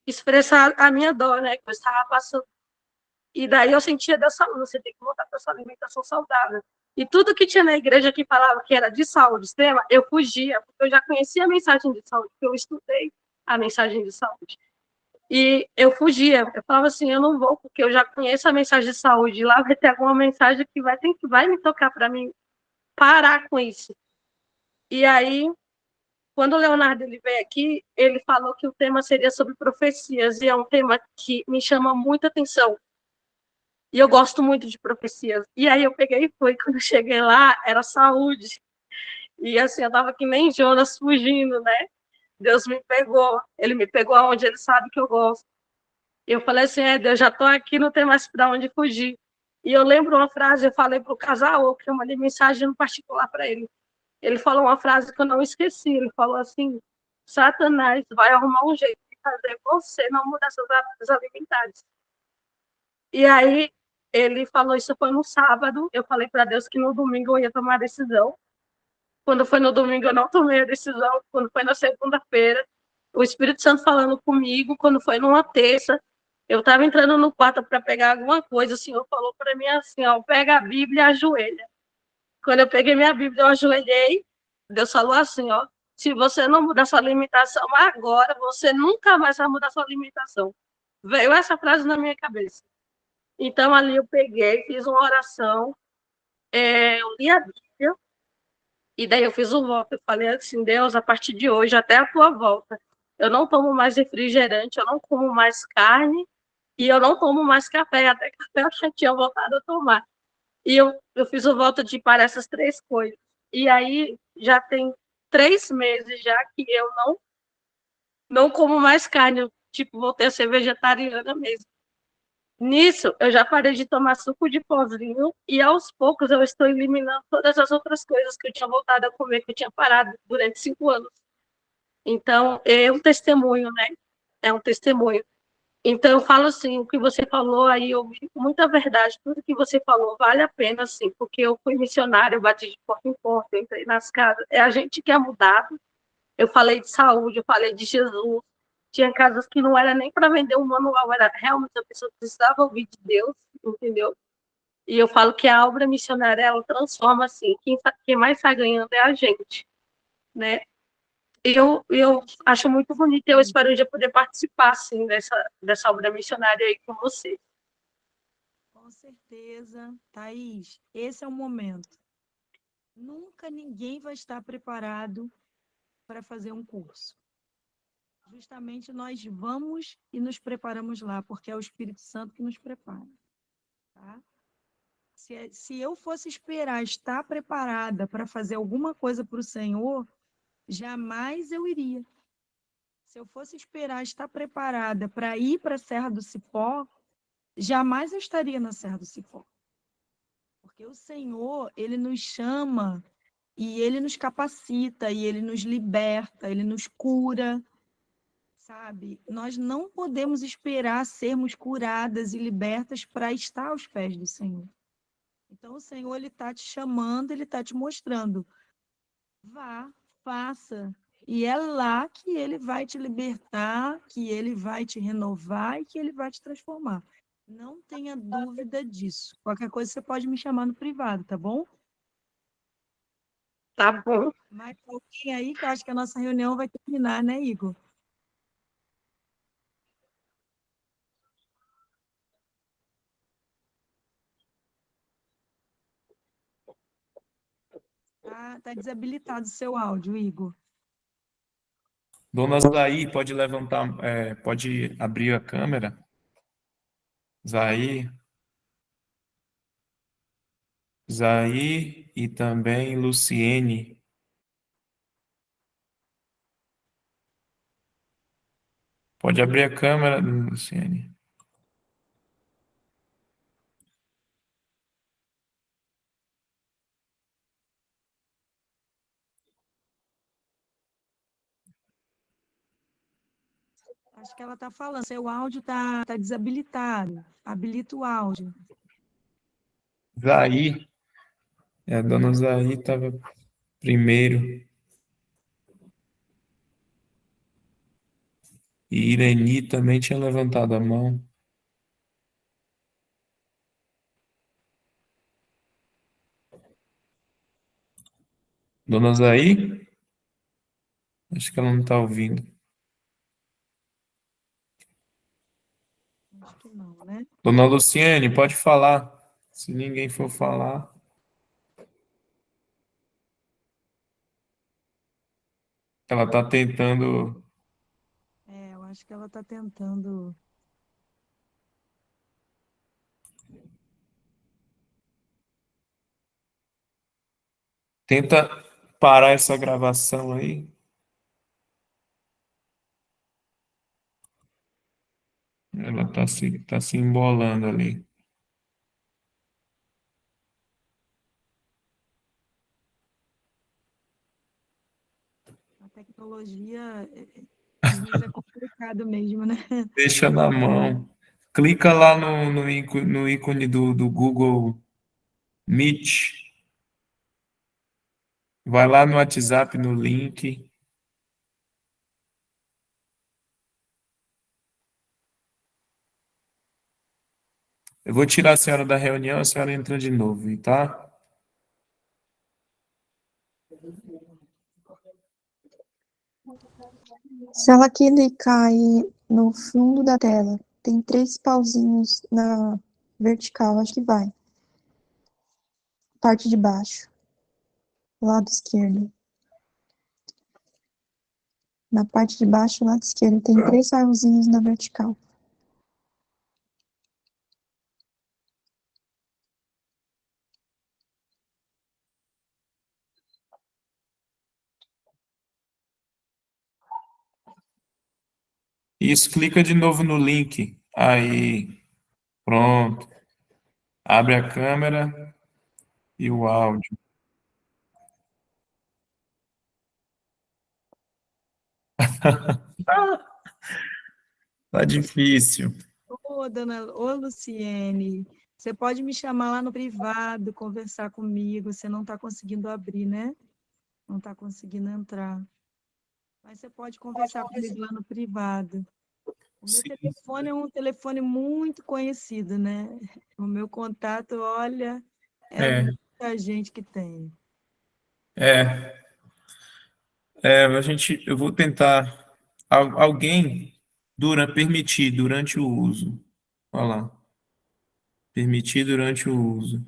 expressar a minha dor, né, que eu estava passando. E daí eu sentia Deus falando, você tem que voltar para sua alimentação saudável. E tudo que tinha na igreja que falava que era de saúde extrema, eu fugia, porque eu já conhecia a mensagem de saúde, porque eu estudei a mensagem de saúde. E eu fugia, eu falava assim, eu não vou, porque eu já conheço a mensagem de saúde, lá vai ter alguma mensagem que vai me tocar para mim parar com isso. E aí, quando o Leonardo ele veio aqui, ele falou que o tema seria sobre profecias, e é um tema que me chama muita atenção. E eu gosto muito de profecias. E aí eu peguei e fui. Quando eu cheguei lá, era saúde. E assim, eu tava que nem Jonas fugindo, né? Deus me pegou. Ele me pegou aonde ele sabe que eu gosto. Eu falei assim, Deus, já estou aqui, não tem mais para onde fugir. E eu lembro uma frase, eu falei para o casal, que eu mandei mensagem no particular para ele. Ele falou uma frase que eu não esqueci. Ele falou assim: Satanás vai arrumar um jeito de fazer você não mudar seus hábitos alimentares. E aí ele falou isso foi no sábado. Eu falei para Deus que no domingo eu ia tomar a decisão. Quando foi no domingo eu não tomei a decisão. Quando foi na segunda-feira, o Espírito Santo falando comigo. Quando foi numa terça, eu estava entrando no quarto para pegar alguma coisa. O Senhor falou para mim assim: ó, pega a Bíblia e ajoelha. Quando eu peguei minha Bíblia, eu ajoelhei. Deus falou assim, ó, se você não mudar sua alimentação agora, você nunca mais vai mudar sua alimentação. Veio essa frase na minha cabeça. Então, ali eu peguei, fiz uma oração, eu li a Bíblia, e daí eu fiz um voto. Eu falei assim, Deus, a partir de hoje, até a tua volta, eu não tomo mais refrigerante, eu não como mais carne, e eu não tomo mais café. Até café eu já tinha voltado a tomar. E eu fiz o voto de parar essas três coisas. E aí já tem 3 meses já que eu não como mais carne. Eu, tipo, voltei a ser vegetariana mesmo. Nisso, eu já parei de tomar suco de pozinho e aos poucos eu estou eliminando todas as outras coisas que eu tinha voltado a comer, que eu tinha parado durante 5 anos. Então, é um testemunho, né? É um testemunho. Então, eu falo assim, o que você falou aí, eu vi muita verdade, tudo que você falou vale a pena, assim, porque eu fui missionária, eu bati de porta em porta, eu entrei nas casas, é a gente que é mudado. Eu falei de saúde, eu falei de Jesus, tinha casas que não era nem para vender um manual, era realmente a pessoa precisava ouvir de Deus, entendeu? E eu falo que a obra missionária, ela transforma, assim, quem mais está ganhando é a gente, né? Eu acho muito bonito, eu espero um dia poder participar, assim, dessa obra missionária aí com você. Com certeza, Thaís, esse é o momento. Nunca ninguém vai estar preparado para fazer um curso. Justamente nós vamos e nos preparamos lá, porque é o Espírito Santo que nos prepara. Tá? Se eu fosse esperar estar preparada para fazer alguma coisa para o Senhor, jamais eu iria. Se eu fosse esperar estar preparada para ir para a Serra do Cipó, jamais eu estaria na Serra do Cipó. Porque o Senhor, ele nos chama e ele nos capacita, e ele nos liberta, ele nos cura, sabe? Nós não podemos esperar sermos curadas e libertas para estar aos pés do Senhor. Então, o Senhor, ele está te chamando, ele está te mostrando. Vá, faça. E é lá que ele vai te libertar, que ele vai te renovar e que ele vai te transformar. Não tenha dúvida disso. Qualquer coisa você pode me chamar no privado, tá bom? Tá bom. Mas alguém aí que eu acho que a nossa reunião vai terminar, né, Igor? Tá desabilitado o seu áudio, Igor. Dona Zaí, pode levantar, pode abrir a câmera. Zaí, Zaí e também Luciene. Pode abrir a câmera, Luciene. Acho que ela está falando, seu áudio tá desabilitado. Habilita o áudio. Zaí, a dona Zaí estava primeiro. E Ireni também tinha levantado a mão. Dona Zaí? Acho que ela não está ouvindo. Acho que não, né? Dona Luciene, pode falar. Se ninguém for falar. Ela está tentando. Eu acho que ela está tentando. Tenta parar essa gravação aí. Ela tá se embolando ali. A tecnologia, às vezes, é complicado mesmo, né? Deixa na mão. Clica lá no ícone do Google Meet. Vai lá no WhatsApp, no link. Eu vou tirar a senhora da reunião, a senhora entra de novo, tá? Se ela clicar aí no fundo da tela, tem 3 pauzinhos na vertical, acho que vai. Parte de baixo, lado esquerdo. Na parte de baixo, lado esquerdo, tem 3 pauzinhos na vertical. Isso, clica de novo no link. Aí, pronto. Abre a câmera e o áudio. Tá difícil. Ô, Luciene, você pode me chamar lá no privado, conversar comigo. Você não está conseguindo abrir, né? Não está conseguindo entrar. Mas você pode conversar comigo lá no privado. O meu Sim. telefone é um telefone muito conhecido, né? O meu contato, olha, é É, muita gente que tem. é, eu vou tentar, alguém permitir durante o uso. Olha lá, permitir durante o uso.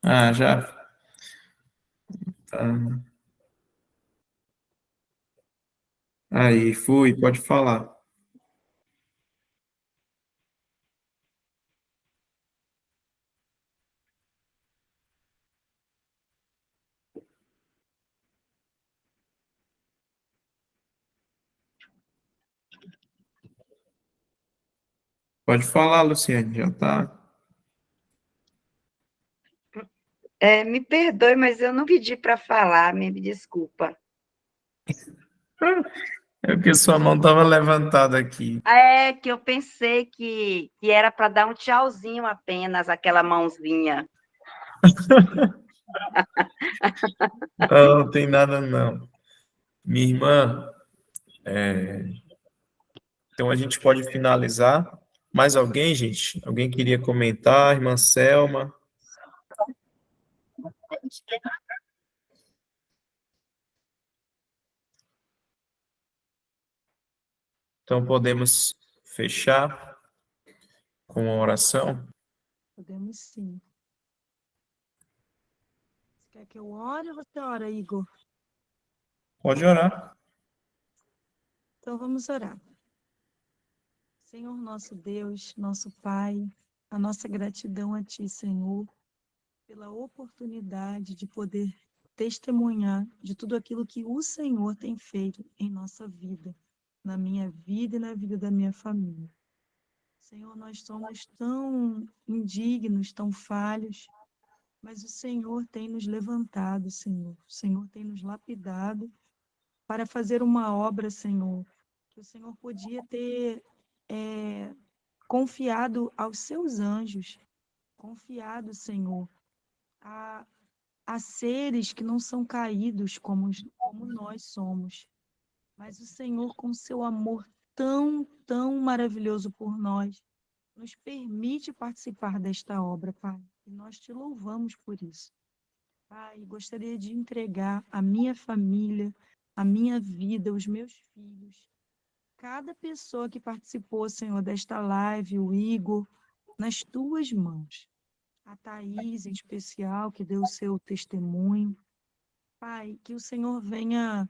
Ah, já, tá. Aí, fui, pode falar. Pode falar, Luciane, já tá. Me perdoe, mas eu não pedi para falar, me desculpa. É porque sua mão estava levantada aqui. É que eu pensei que era para dar um tchauzinho apenas, aquela mãozinha. Não, não tem nada não. Minha irmã, então a gente pode finalizar. Mais alguém, gente? Alguém queria comentar? Irmã Selma? Então podemos fechar com uma oração? Podemos sim. Você quer que eu ore ou você ora, Igor? Pode orar. Então vamos orar. Senhor nosso Deus, nosso Pai, a nossa gratidão a Ti, Senhor, pela oportunidade de poder testemunhar de tudo aquilo que o Senhor tem feito em nossa vida, na minha vida e na vida da minha família. Senhor, nós somos tão indignos, tão falhos, mas o Senhor tem nos levantado, Senhor. O Senhor tem nos lapidado para fazer uma obra, Senhor, que o Senhor podia ter confiado aos seus anjos, confiado, Senhor, a, a seres que não são caídos como nós somos. Mas o Senhor, com seu amor tão, tão maravilhoso por nós, nos permite participar desta obra, Pai. E nós te louvamos por isso. Pai, gostaria de entregar a minha família, a minha vida, os meus filhos, cada pessoa que participou, Senhor, desta live, o Igor, nas tuas mãos. A Thaís, em especial, que deu o seu testemunho. Pai, que o Senhor venha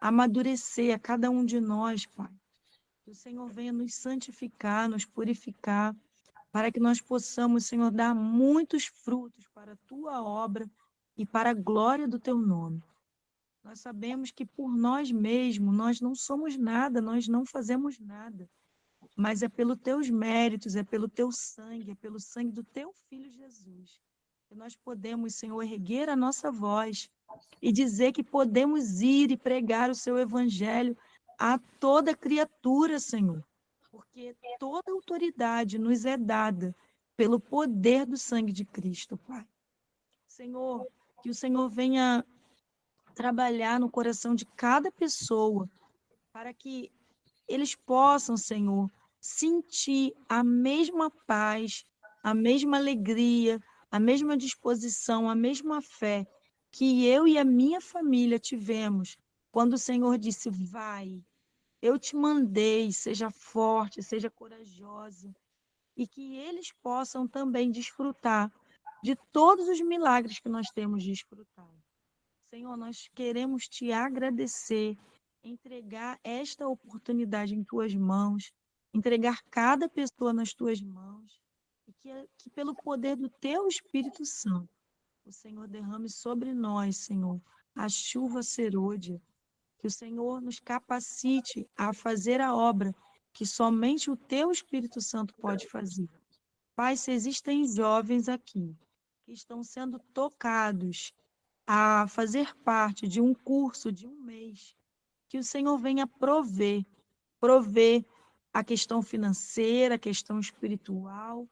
amadurecer a cada um de nós, Pai. Que o Senhor venha nos santificar, nos purificar, para que nós possamos, Senhor, dar muitos frutos para a tua obra e para a glória do teu nome. Nós sabemos que por nós mesmos nós não somos nada, nós não fazemos nada. mas é pelos teus méritos, é pelo teu sangue, é pelo sangue do teu Filho Jesus, que nós podemos, Senhor, erguer a nossa voz e dizer que podemos ir e pregar o seu evangelho a toda criatura, Senhor, porque toda autoridade nos é dada pelo poder do sangue de Cristo, Pai. Senhor, que o Senhor venha trabalhar no coração de cada pessoa, para que eles possam, Senhor, sentir a mesma paz, a mesma alegria, a mesma disposição, a mesma fé que eu e a minha família tivemos quando o Senhor disse: vai, eu te mandei, seja forte, seja corajosa, e que eles possam também desfrutar de todos os milagres que nós temos desfrutado. Senhor, nós queremos te agradecer, entregar esta oportunidade em tuas mãos, entregar cada pessoa nas tuas mãos, e que pelo poder do teu Espírito Santo, o Senhor derrame sobre nós, Senhor, a chuva serôdia, que o Senhor nos capacite a fazer a obra que somente o teu Espírito Santo pode fazer. Pai, se existem jovens aqui que estão sendo tocados a fazer parte de um curso de um mês, que o Senhor venha prover a questão financeira, a questão espiritual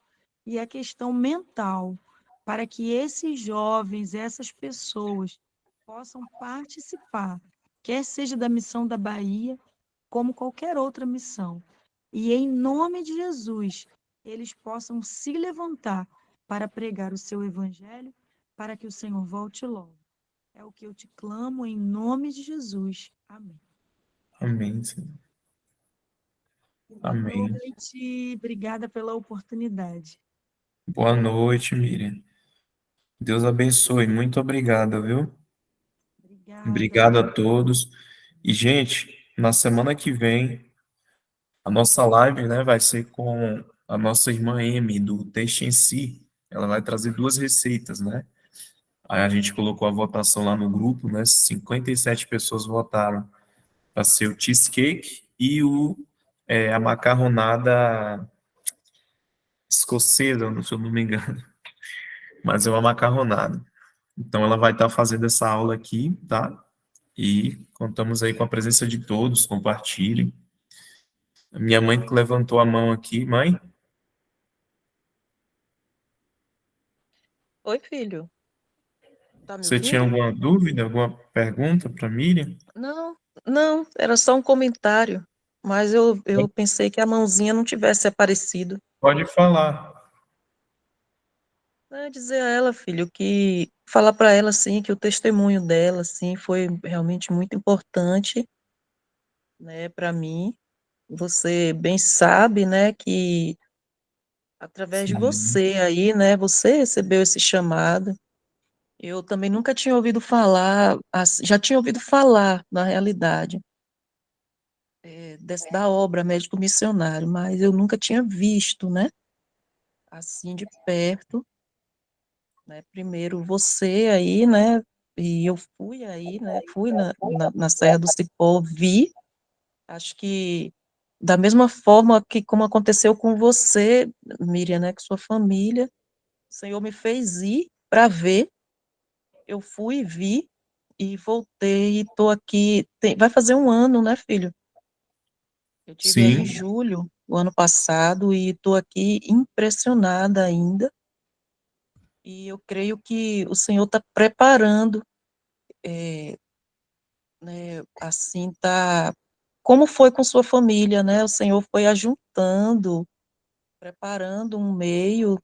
e a questão mental, para que esses jovens, essas pessoas, possam participar, quer seja da missão da Bahia, como qualquer outra missão. E em nome de Jesus, eles possam se levantar para pregar o seu evangelho, para que o Senhor volte logo. É o que eu te clamo em nome de Jesus. Amém. Amém, Senhor. Boa Amém. noite. Obrigada pela oportunidade. Boa noite, Miriam. Deus abençoe. Muito obrigado, viu? Obrigada. Obrigado a todos. E, gente, na semana que vem, a nossa live, né, vai ser com a nossa irmã Amy, do Texto em Si. Ela vai trazer duas receitas, né? Aí a gente colocou a votação lá no grupo, né? 57 pessoas votaram para ser o cheesecake e a macarronada escocesa, se eu não me engano. Mas é uma macarronada. Então ela vai estar fazendo essa aula aqui, tá? E contamos aí com a presença de todos, compartilhem. A minha mãe que levantou a mão aqui, mãe, Oi, filho. Tá me você tinha ouvindo? alguma dúvida, alguma pergunta para Miriam? Não, não, era só um comentário. Mas eu pensei que a mãozinha não tivesse aparecido. Pode falar. É dizer a ela, filho, que falar para ela assim que o testemunho dela assim foi realmente muito importante, né, para mim. Você bem sabe, né, que através de Sim, você aí, né, você recebeu esse chamado. Eu também nunca tinha ouvido falar, já tinha ouvido falar, na realidade, da obra médico missionário, mas eu nunca tinha visto, né, assim de perto, né, primeiro você aí, né, e eu fui aí, né, fui na Serra do Cipó, vi, acho que da mesma forma que como aconteceu com você, Miriam, né, com sua família, o Senhor me fez ir para ver, eu fui, vi, e voltei, e estou aqui, vai fazer um ano, né, filho? Eu tive aí em sim, julho, o ano passado, e estou aqui impressionada ainda, e eu creio que o Senhor está preparando, né, assim, como foi com sua família, né, o Senhor foi ajuntando, preparando um meio,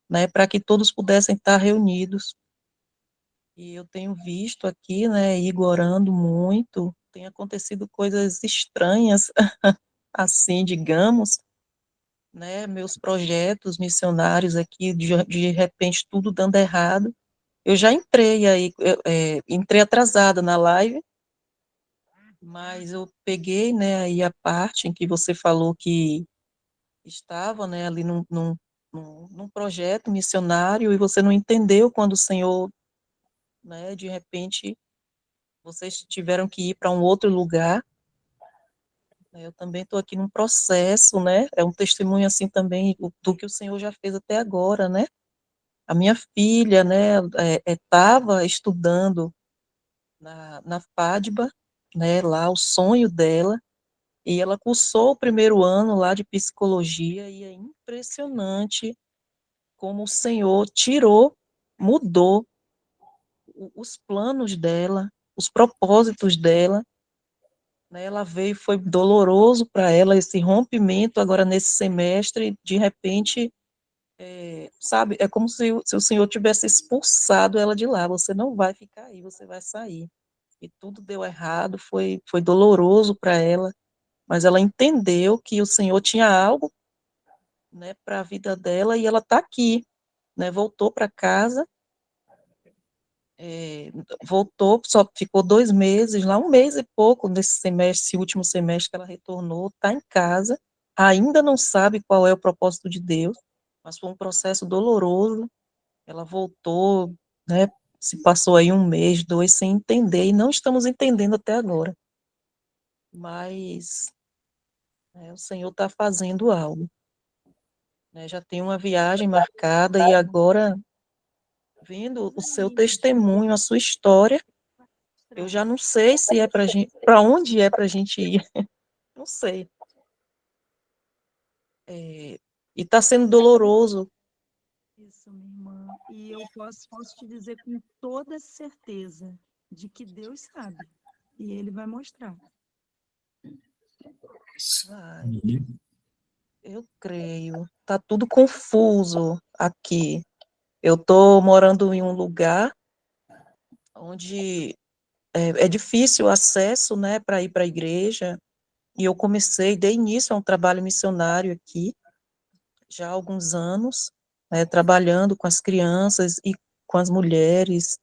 né, para que todos pudessem estar reunidos, e eu tenho visto aqui, né, Igor orando muito, tem acontecido coisas estranhas, assim, digamos, né, meus projetos missionários aqui, de repente tudo dando errado. Eu já entrei aí, entrei atrasada na live, mas eu peguei, né, aí a parte em que você falou que estava, né, ali num projeto missionário e você não entendeu quando o Senhor, né, de repente vocês tiveram que ir para um outro lugar, Eu também estou aqui num processo, né? É um testemunho assim também do que o Senhor já fez até agora, né? A minha filha, né, estava estudando na FADBA, né, lá o sonho dela, e ela cursou o primeiro ano lá de psicologia, e é impressionante como o Senhor mudou os planos dela, os propósitos dela, né, ela veio, foi doloroso para ela esse rompimento agora nesse semestre, de repente, sabe, é como se o Senhor tivesse expulsado ela de lá, você não vai ficar aí, você vai sair. E tudo deu errado, foi doloroso para ela, mas ela entendeu que o Senhor tinha algo, né, para a vida dela, e ela está aqui, né, voltou para casa, voltou, só ficou 2 meses lá, um mês e pouco nesse semestre, esse último semestre que ela retornou, está em casa, ainda não sabe qual é o propósito de Deus, mas foi um processo doloroso, ela voltou, né, se passou aí um mês, dois, sem entender, e não estamos entendendo até agora, mas o Senhor está fazendo algo, né, já tem uma viagem marcada, e agora, vendo o seu testemunho, a sua história, eu já não sei se é para gente, para onde é para a gente ir, não sei. E está sendo doloroso. Isso, minha irmã. E eu posso te dizer com toda certeza de que Deus sabe. E Ele vai mostrar. Vai, eu creio. Está tudo confuso aqui. Eu estou morando em um lugar onde é difícil o acesso, né, para ir para a igreja. E eu dei início a um trabalho missionário aqui, já há alguns anos, né, trabalhando com as crianças e com as mulheres.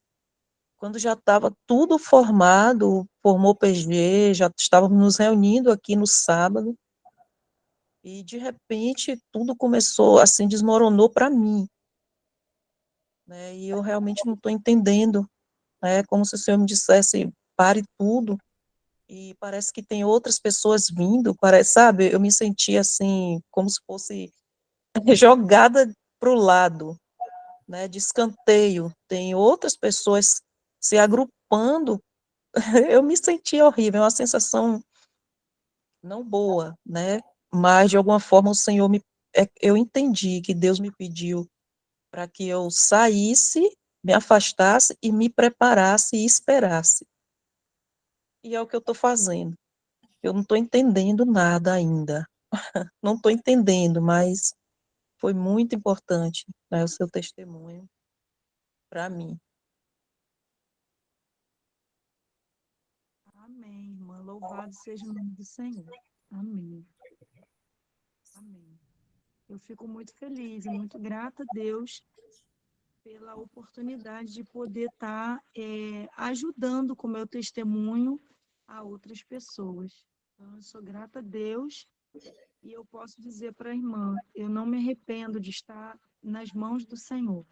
Quando já estava tudo formado, formou PG, já estávamos nos reunindo aqui no sábado, e de repente tudo começou, assim, desmoronou para mim, né, e eu realmente não estou entendendo, né, como se o Senhor me dissesse, pare tudo, e parece que tem outras pessoas vindo, parece, sabe, eu me senti assim, como se fosse jogada para o lado, né, de escanteio, tem outras pessoas se agrupando, eu me senti horrível, é uma sensação não boa, né, mas de alguma forma o Senhor eu entendi que Deus me pediu para que eu saísse, me afastasse e me preparasse e esperasse. E é o que eu estou fazendo. Eu não estou entendendo nada ainda. Não estou entendendo, mas foi muito importante, né, o seu testemunho para mim. Amém, irmã. Louvado seja o nome do Senhor. Amém. Amém. Eu fico muito feliz e muito grata a Deus pela oportunidade de poder estar ajudando com o meu testemunho a outras pessoas. Então, eu sou grata a Deus e eu posso dizer para a irmã, eu não me arrependo de estar nas mãos do Senhor,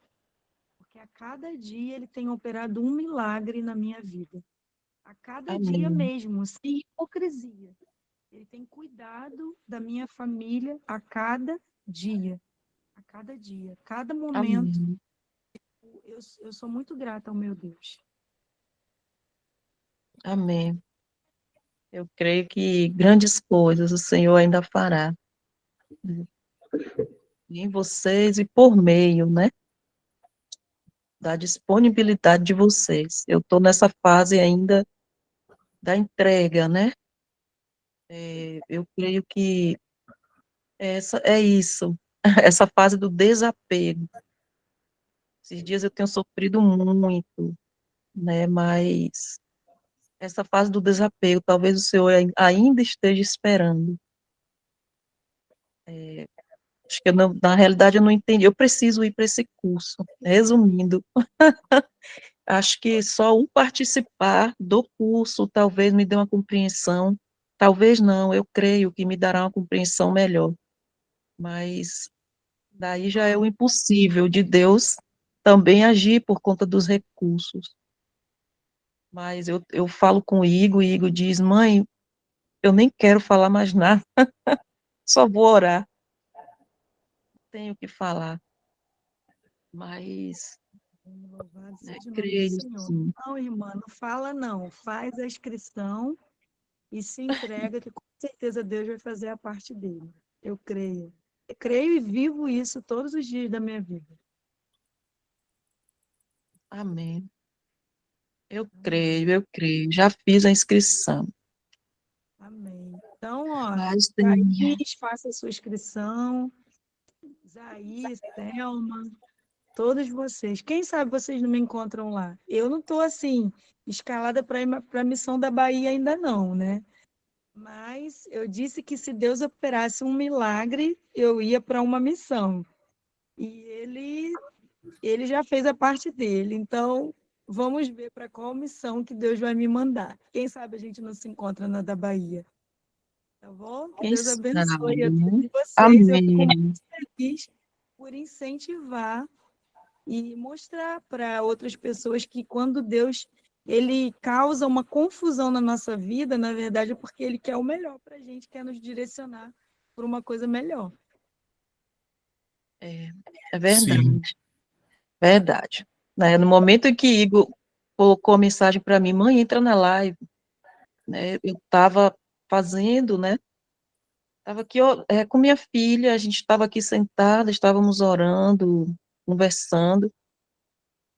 porque a cada dia Ele tem operado um milagre na minha vida. A cada dia Amém. mesmo, sem hipocrisia. Ele tem cuidado da minha família a cada dia. A cada dia, cada momento. Amém. Eu sou muito grata ao meu Deus. Amém. Eu creio que grandes coisas o Senhor ainda fará, né, em vocês e por meio, né, da disponibilidade de vocês. Eu estou nessa fase ainda da entrega, né? Eu creio que essa é isso, essa fase do desapego. Esses dias eu tenho sofrido muito, né? Mas essa fase do desapego, talvez o Senhor ainda esteja esperando. Acho que na realidade eu não entendi. Eu preciso ir para esse curso. Resumindo, acho que só o participar do curso talvez me dê uma compreensão. Talvez não, eu creio que me dará uma compreensão melhor. Mas daí já é o impossível de Deus também agir por conta dos recursos. Mas eu falo com o Igor, e Igor diz, mãe, eu nem quero falar mais nada, só vou orar. Tenho o que falar, mas Louvado seja o nome do creio, Senhor. sim. Não, irmã, não fala não. Faz a inscrição e se entrega, que com certeza Deus vai fazer a parte dele. Eu creio. Eu creio e vivo isso todos os dias da minha vida. Amém. Eu creio. Já fiz a inscrição. Amém. Então, ó, Mas tem. Thaís, faça a sua inscrição. Isaías, Thelma, todos vocês. Quem sabe vocês não me encontram lá? Eu não estou, assim, escalada para ir para a missão da Bahia ainda não, né? Mas eu disse que se Deus operasse um milagre, eu ia para uma missão. E ele já fez a parte dele. Então, vamos ver para qual missão que Deus vai me mandar. Quem sabe a gente não se encontra na da Bahia. Tá bom? Que Quem Deus sabe, abençoe a né? todos vocês. Eu fico Amém. muito feliz por incentivar e mostrar para outras pessoas que quando Deus ele causa uma confusão na nossa vida, na verdade é porque ele quer o melhor para a gente, quer nos direcionar por uma coisa melhor. É Sim. verdade. Né, no momento em que Igor colocou a mensagem para mim, mãe, entra na live, né, eu estava fazendo, né, estava aqui com minha filha, a gente estava aqui sentada, estávamos orando, conversando,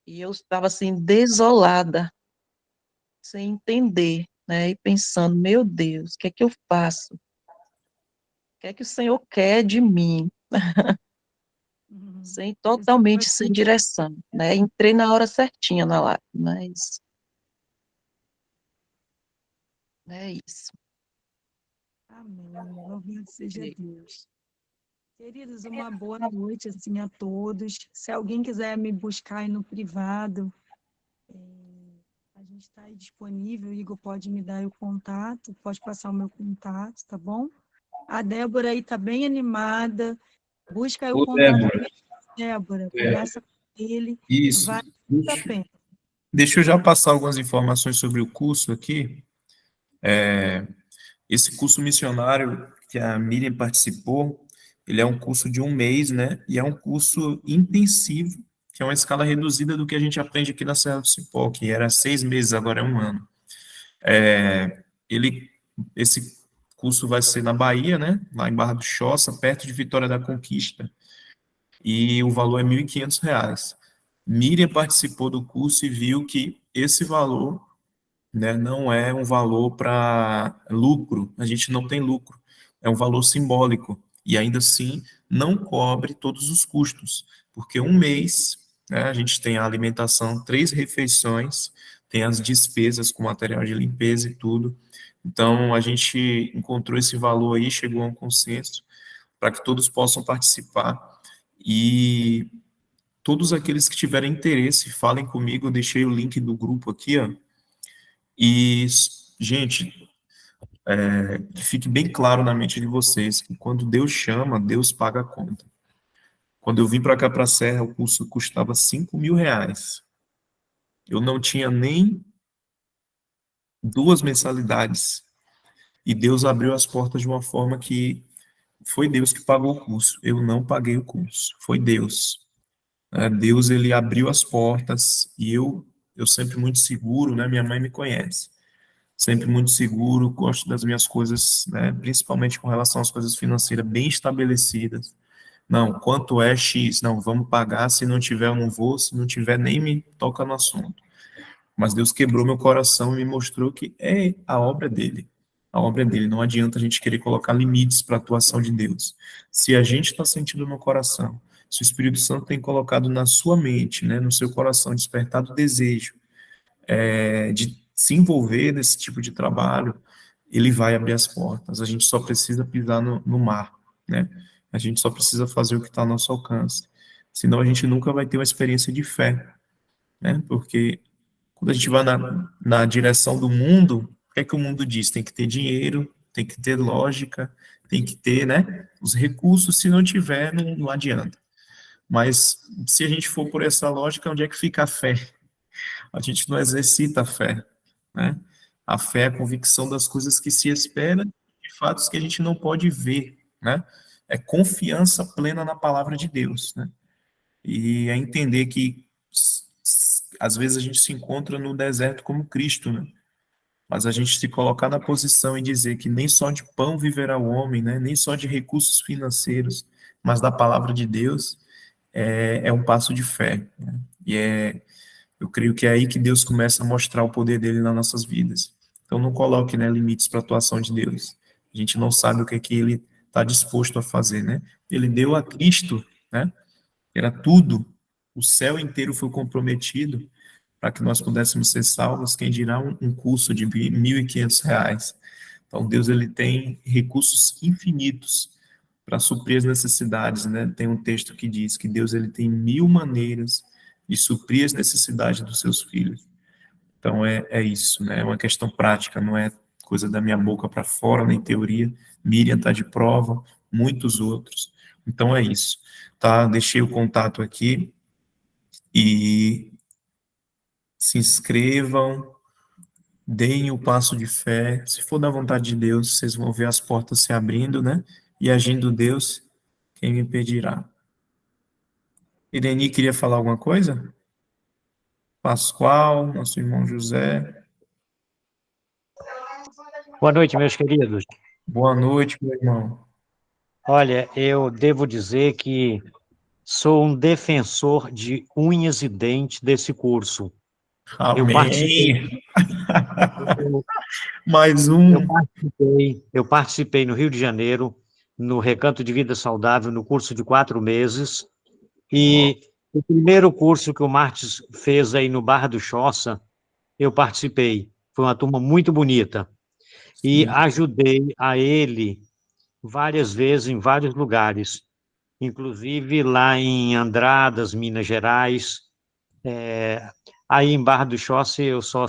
e eu estava assim, desolada, sem entender, né, e pensando, meu Deus, o que é que eu faço? O que é que o Senhor quer de mim? Totalmente sem direção, né, entrei na hora certinha na live, mas é isso. Amém. Louvado seja Deus. Queridos, uma boa noite assim a todos. Se alguém quiser me buscar aí no privado, a gente está aí disponível. O Igor pode me dar o contato, pode passar o meu contato, tá bom? A Débora aí está bem animada. Busca aí o Ô, contato Débora, dele, Débora. Conversa com ele. isso. Vai muito a pena. Deixa eu já passar algumas informações sobre o curso aqui. Esse curso missionário que a Miriam participou, ele é um curso de um mês, né? E é um curso intensivo, que é uma escala reduzida do que a gente aprende aqui na Serra do Cipó, que era 6 meses, agora é um ano. É, ele, esse curso vai ser na Bahia, né? Lá em Barra do Choça, perto de Vitória da Conquista. E o valor é R$ 1.500. Miriam participou do curso e viu que esse valor, né, não é um valor para lucro, a gente não tem lucro, é um valor simbólico, e ainda assim não cobre todos os custos, porque um mês, né, a gente tem a alimentação, 3 refeições, tem as despesas com material de limpeza e tudo, então a gente encontrou esse valor aí, chegou a um consenso, para que todos possam participar, e todos aqueles que tiverem interesse, falem comigo, eu deixei o link do grupo aqui, ó, e, gente, que fique bem claro na mente de vocês que quando Deus chama, Deus paga a conta. Quando eu vim para cá para a Serra, o curso custava R$ 5.000. Eu não tinha nem 2 mensalidades. E Deus abriu as portas de uma forma que foi Deus que pagou o curso. Eu não paguei o curso. Foi Deus. Deus, ele abriu as portas e eu sempre muito seguro, né? Minha mãe me conhece. Sempre muito seguro, gosto das minhas coisas, né, principalmente com relação às coisas financeiras bem estabelecidas. Não, quanto é X? Não, vamos pagar, se não tiver eu não vou, se não tiver nem me toca no assunto. Mas Deus quebrou meu coração e me mostrou que é a obra dele. A obra dele, não adianta a gente querer colocar limites para a atuação de Deus. Se a gente está sentindo no coração, se o Espírito Santo tem colocado na sua mente, né, no seu coração, despertado o desejo, de se envolver nesse tipo de trabalho, ele vai abrir as portas. A gente só precisa pisar no mar, né? A gente só precisa fazer o que está ao nosso alcance. Senão a gente nunca vai ter uma experiência de fé, né? Porque quando a gente vai na direção do mundo, o que é que o mundo diz? Tem que ter dinheiro, tem que ter lógica, tem que ter, né, os recursos. Se não tiver, não adianta. Mas se a gente for por essa lógica, onde é que fica a fé? A gente não exercita a fé, né? A fé é a convicção das coisas que se espera, de fatos que a gente não pode ver, né? É confiança plena na palavra de Deus, né? E é entender que às vezes a gente se encontra no deserto como Cristo, né? Mas a gente se colocar na posição e dizer que nem só de pão viverá o homem, né? Nem só de recursos financeiros, mas da palavra de Deus, é um passo de fé, né? Eu creio que é aí que Deus começa a mostrar o poder dele nas nossas vidas. Então não coloque, né, limites para a atuação de Deus. A gente não sabe o que é que ele está disposto a fazer, né? Ele deu a Cristo, né? Era tudo. O céu inteiro foi comprometido para que nós pudéssemos ser salvos, quem dirá um curso de R$ 1.500. Então Deus, ele tem recursos infinitos para suprir as necessidades, né? Tem um texto que diz que Deus, ele tem 1.000 maneiras de suprir as necessidades dos seus filhos. Então é isso, né? É uma questão prática, não é coisa da minha boca para fora, nem teoria. Miriam está de prova, muitos outros. Então é isso, tá? Deixei o contato aqui e se inscrevam, deem o passo de fé. Se for da vontade de Deus, vocês vão ver as portas se abrindo, né? E agindo Deus, quem me impedirá? Ireni queria falar alguma coisa? Pascoal, nosso irmão José. Boa noite, meus queridos. Boa noite, meu irmão. Olha, eu devo dizer que sou um defensor de unhas e dentes desse curso. Eu participei, Amém. Mais um. eu participei no Rio de Janeiro, no Recanto de Vida Saudável, no curso de 4 meses, e o primeiro curso que o Martins fez aí no Barra do Choça, eu participei. Foi uma turma muito bonita. E Sim. ajudei a ele várias vezes em vários lugares, inclusive lá em Andradas, Minas Gerais. Aí em Barra do Choça eu só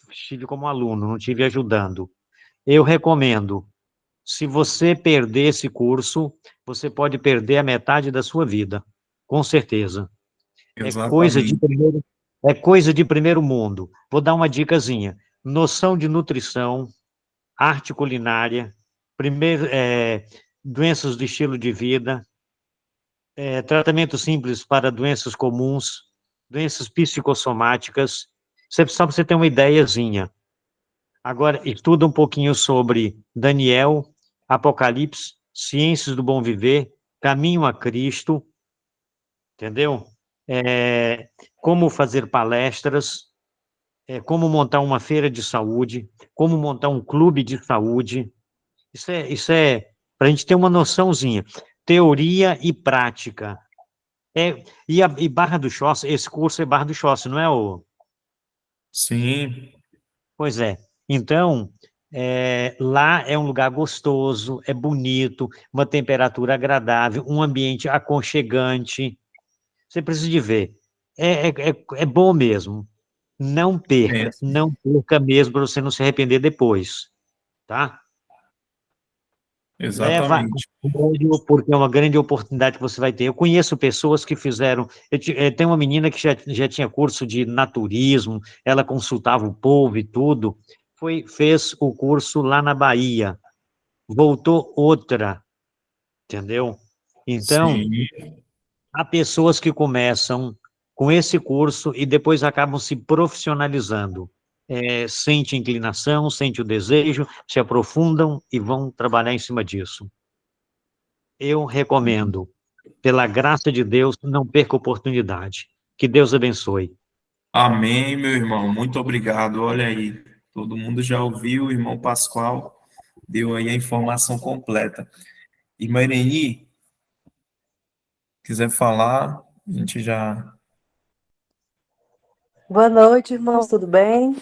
estive como aluno, não estive ajudando. Eu recomendo, se você perder esse curso, você pode perder a metade da sua vida, com certeza. Exatamente. É coisa de primeiro mundo. Vou dar uma dicasinha. Noção de nutrição, arte culinária, doenças do estilo de vida, tratamento simples para doenças comuns, doenças psicossomáticas. Só para você ter uma ideiazinha. Agora, estuda um pouquinho sobre Daniel, Apocalipse, Ciências do Bom Viver, Caminho a Cristo, entendeu? Como fazer palestras, como montar uma feira de saúde, como montar um clube de saúde. Isso é para a gente ter uma noçãozinha. Teoria e prática. E Barra do Choça, esse curso é Barra do Choça, não é o? Sim. Pois é. Então, lá é um lugar gostoso, é bonito, uma temperatura agradável, um ambiente aconchegante. Você precisa de ver. É bom mesmo. Não perca mesmo para você não se arrepender depois, tá? Leva, Exatamente. porque é uma grande oportunidade que você vai ter. Eu conheço pessoas que fizeram. Tem uma menina que já tinha curso de naturismo, ela consultava o povo e tudo. Fez o curso lá na Bahia. Voltou outra, entendeu? Então, Sim. há pessoas que começam com esse curso e depois acabam se profissionalizando. Sente inclinação, sente o desejo, se aprofundam e vão trabalhar em cima disso. Eu recomendo, pela graça de Deus, não perca a oportunidade. Que Deus abençoe. Amém, meu irmão. Muito obrigado. Olha aí, todo mundo já ouviu, o irmão Pascoal deu aí a informação completa. Irmã Ireni, quiser falar, a gente já... Boa noite, irmãos, tudo bem?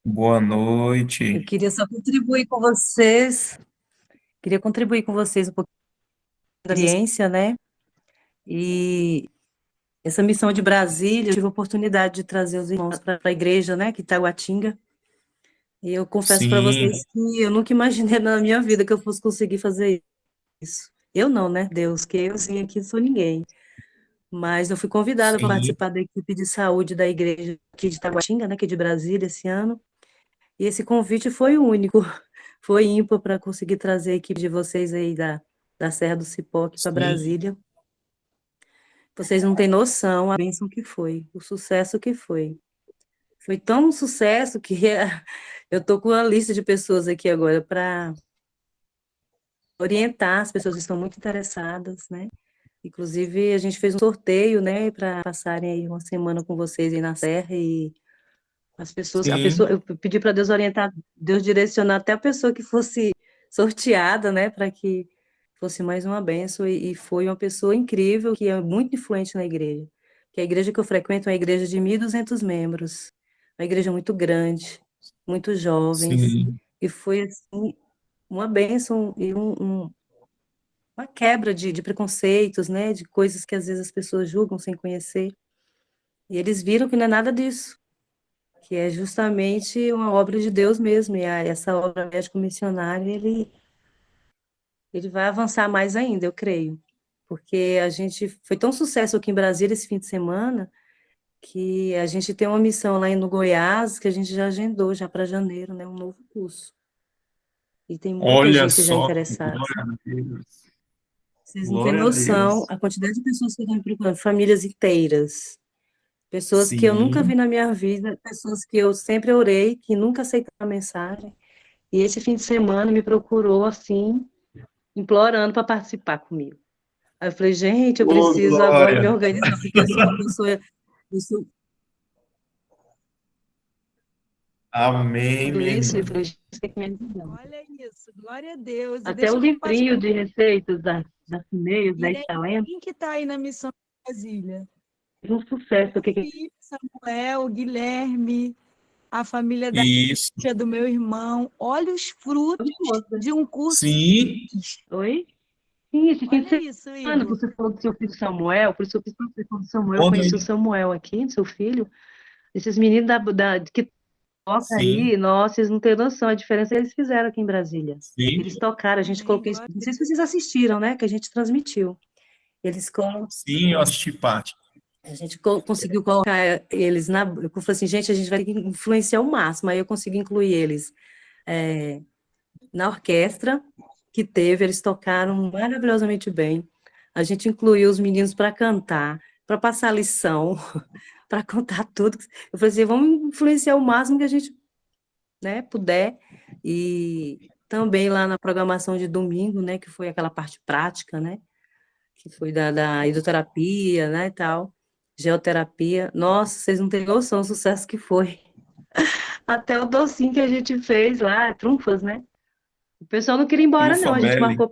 Boa Eu noite. queria só contribuir com vocês, um pouquinho da experiência, né? E essa missão de Brasília, eu tive a oportunidade de trazer os irmãos para a igreja, né, que está Itaguatinga. E eu confesso para Sim, vocês que eu nunca imaginei na minha vida que eu fosse conseguir fazer isso. Eu não, né, Deus, que eu sim aqui sou ninguém. Mas eu fui convidada para sim. participar da equipe de saúde da igreja aqui de Itaguatinga, né, aqui de Brasília, esse ano. E esse convite foi único, foi ímpar para conseguir trazer a equipe de vocês aí da Serra do Cipó aqui para Sim, Brasília. Vocês não têm noção a bênção que foi, o sucesso que foi. Foi tão um sucesso que eu estou com uma lista de pessoas aqui agora para orientar, as pessoas estão muito interessadas, né? Inclusive, a gente fez um sorteio, né, para passarem aí uma semana com vocês aí na Serra e sim. eu pedi para Deus orientar, Deus direcionar até a pessoa que fosse sorteada, né, para que fosse mais uma bênção, e foi uma pessoa incrível, que é muito influente na igreja, que a igreja que eu frequento é uma igreja de 1.200 membros, uma igreja muito grande, muitos jovens, Sim. e foi, assim, uma bênção e uma quebra de preconceitos, né, de coisas que às vezes as pessoas julgam sem conhecer, e eles viram que não é nada disso, que é justamente uma obra de Deus mesmo, e essa obra médico-missionária, ele vai avançar mais ainda, eu creio, porque a gente foi tão sucesso aqui em Brasília esse fim de semana, que a gente tem uma missão lá no Goiás, que a gente já agendou já para janeiro, né, um novo curso, e tem muita Olha gente já só, interessada. glória a Deus. Vocês não têm Glória a noção Deus. a quantidade de pessoas que estão me procurando, famílias inteiras, pessoas que eu nunca vi Sim. na minha vida, pessoas que eu sempre orei, que nunca aceitaram a mensagem. E esse fim de semana me procurou assim, implorando para participar comigo. Aí eu falei, gente, eu Ô, preciso agora me glória. organizar, porque eu sou uma pessoa, eu sou Amém, tudo minha isso, e eu irmã. falei, gente, você tem que me ajudar. Olha isso, glória a Deus. E Até o deixa eu compartilhar. livrinho de receitas das meias, da Irene, Excelência, quem que está aí na missão de Brasília? um sucesso. Felipe, Samuel, Guilherme, a família da Isso. tia do meu irmão. Olha os frutos de um curso. Sim, Oi? Sim, esse fim de Olha isso, semana, Igor. você falou do seu filho Samuel, por isso eu fiz questão do Samuel, eu conta conheci o aí. Samuel aqui, seu filho, esses meninos que tocam Sim, aí, nossa, vocês não têm noção a diferença que eles fizeram aqui em Brasília. sim, Eles tocaram, a gente Amém, colocou, glória não sei se vocês assistiram, né, que a gente transmitiu. Eles sim, eu assisti parte. A gente conseguiu colocar eles eu falei assim, gente, a gente vai ter que influenciar o máximo, aí eu consegui incluir eles na orquestra que teve, eles tocaram maravilhosamente bem. A gente incluiu os meninos para cantar, para passar lição, para contar tudo. Eu falei assim, vamos influenciar o máximo que a gente, né, puder. E também lá na programação de domingo, né, que foi aquela parte prática, né, que foi da hidroterapia, né, e tal, geoterapia. Nossa, vocês não têm noção do sucesso que foi. Até o docinho que a gente fez lá, trunfas, né? O pessoal não queria ir embora, não. Trufa A gente Belly. marcou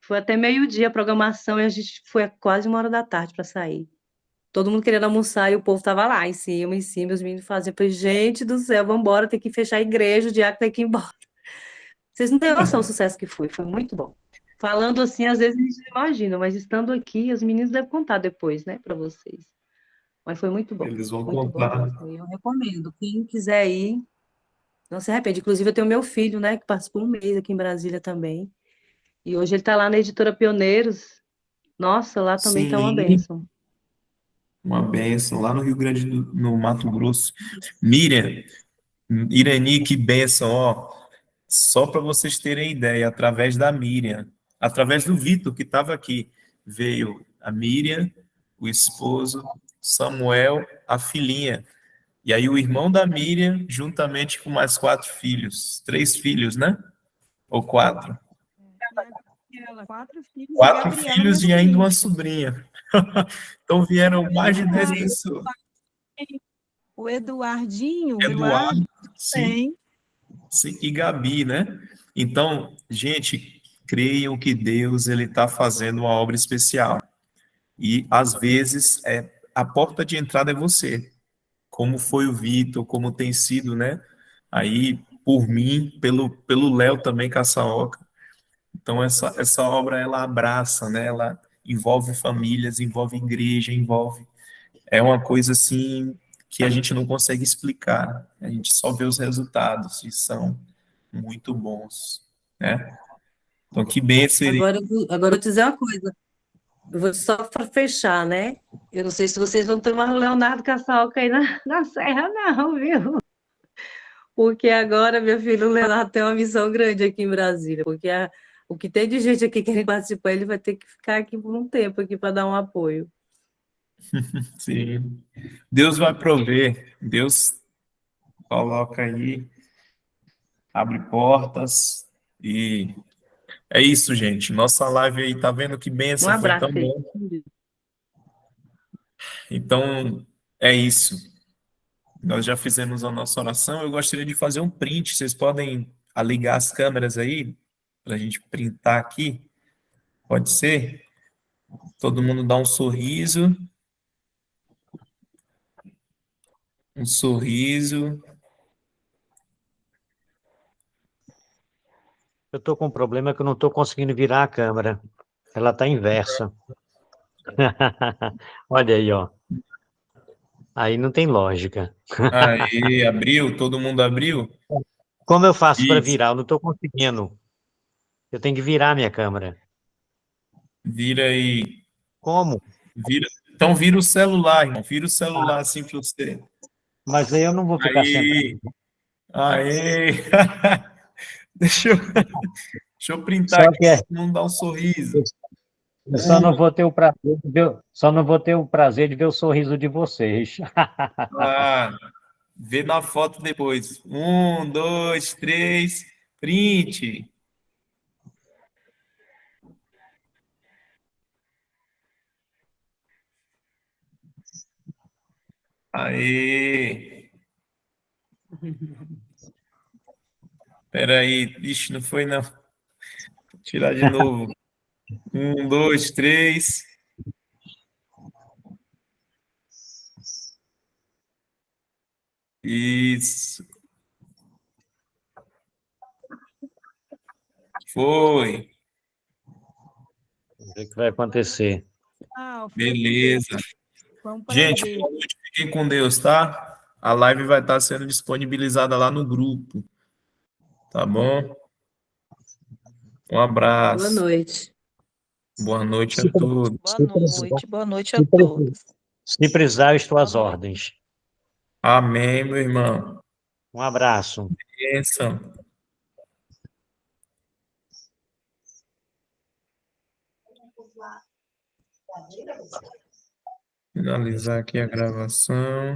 foi até meio-dia a programação e a gente foi a quase 1 hora da tarde para sair. Todo mundo querendo almoçar e o povo tava lá em cima, os meninos faziam. Eu falei, gente do céu, vamos embora, tem que fechar a igreja, o diácono tem que ir embora. Vocês não têm noção do sucesso que foi muito bom. Falando assim, às vezes a gente não imagina, mas estando aqui, os meninos devem contar depois, né, para vocês. Mas foi Eles vão muito bom contar. mesmo. E eu recomendo, quem quiser ir, não se arrepende. Inclusive, eu tenho meu filho, né, que participou um mês aqui em Brasília também. E hoje ele está lá na editora Pioneiros. Nossa, lá também está uma Sim, bênção. uma bênção. Lá no Rio Grande no Mato Grosso. Miriam, Irani, que bênção, ó. Só para vocês terem ideia, através da Miriam, através do Vitor, que estava aqui, veio a Miriam, o esposo, Samuel, a filhinha. E aí o irmão da Miriam, juntamente com mais 4 filhos. 3 filhos, né? Ou 4? E a Gabriela, 4 filhos, e 4 Gabriela, minha filhos e ainda uma sobrinha. sobrinha. Então vieram mais de 10 Eduardo, pessoas. o Eduardinho, Eduardo, sim, tem. sim, e Gabi, né? Então, gente, creiam que Deus ele está fazendo uma obra especial. E às vezes a porta de entrada é você, como foi o Vitor, como tem sido, né? Aí por mim, pelo Léo também Caçaoca. Então essa obra ela abraça, né? Ela envolve famílias, envolve igreja, envolve uma coisa assim que a gente não consegue explicar. A gente só vê os resultados e são muito bons, né? Então que bem seria. Agora eu vou te dizer uma coisa. Eu vou só para fechar, né? Eu não sei se vocês vão tomar o Leonardo Caçalca aí na serra, não, viu? Porque agora, meu filho, o Leonardo tem uma missão grande aqui em Brasília, porque o que tem de gente aqui querendo participar, ele vai ter que ficar aqui por um tempo aqui para dar um apoio. Sim. Deus vai prover. Deus coloca aí, abre portas e é isso, gente. Nossa live aí, tá vendo que Um benção, foi tão abraço aí. bom. Então, é isso. Nós já fizemos a nossa oração. Eu gostaria de fazer um print. Vocês podem ligar as câmeras aí para a gente printar aqui? Pode ser? Todo mundo dá um sorriso. Um sorriso. Eu estou com um problema que eu não estou conseguindo virar a câmera. Ela está inversa. Olha aí, ó. Aí não tem lógica. Aí, abriu? Todo mundo abriu? Como eu faço para Isso. virar? Eu não estou conseguindo. Eu tenho que virar minha câmera. Vira aí. Como? Vira. Então vira o celular, irmão. Vira o celular assim para você. Mas aí eu não vou ficar sentado. Aí. Aí. Deixa eu printar Só aqui que é, para todo mundo dar um sorriso. eu só não vou ter o prazer de ver, só não vou ter o prazer de ver o sorriso de vocês. Ah, vê na foto depois. Um, dois, três, print. Aê! Peraí, ixi, não foi não. Vou tirar de novo. Um, dois, três. Isso. Foi. O que que vai acontecer? Beleza. Foi um Gente, prazer. boa noite, fiquem com Deus, tá? A live vai estar sendo disponibilizada lá no grupo, tá bom? Um Boa abraço. noite. Boa noite a Se, pre- todos. Boa noite a se, pre- todos. se precisar, eu estou Boa às noite. ordens. Amém, meu irmão. Um abraço. Bênção. Finalizar aqui a gravação.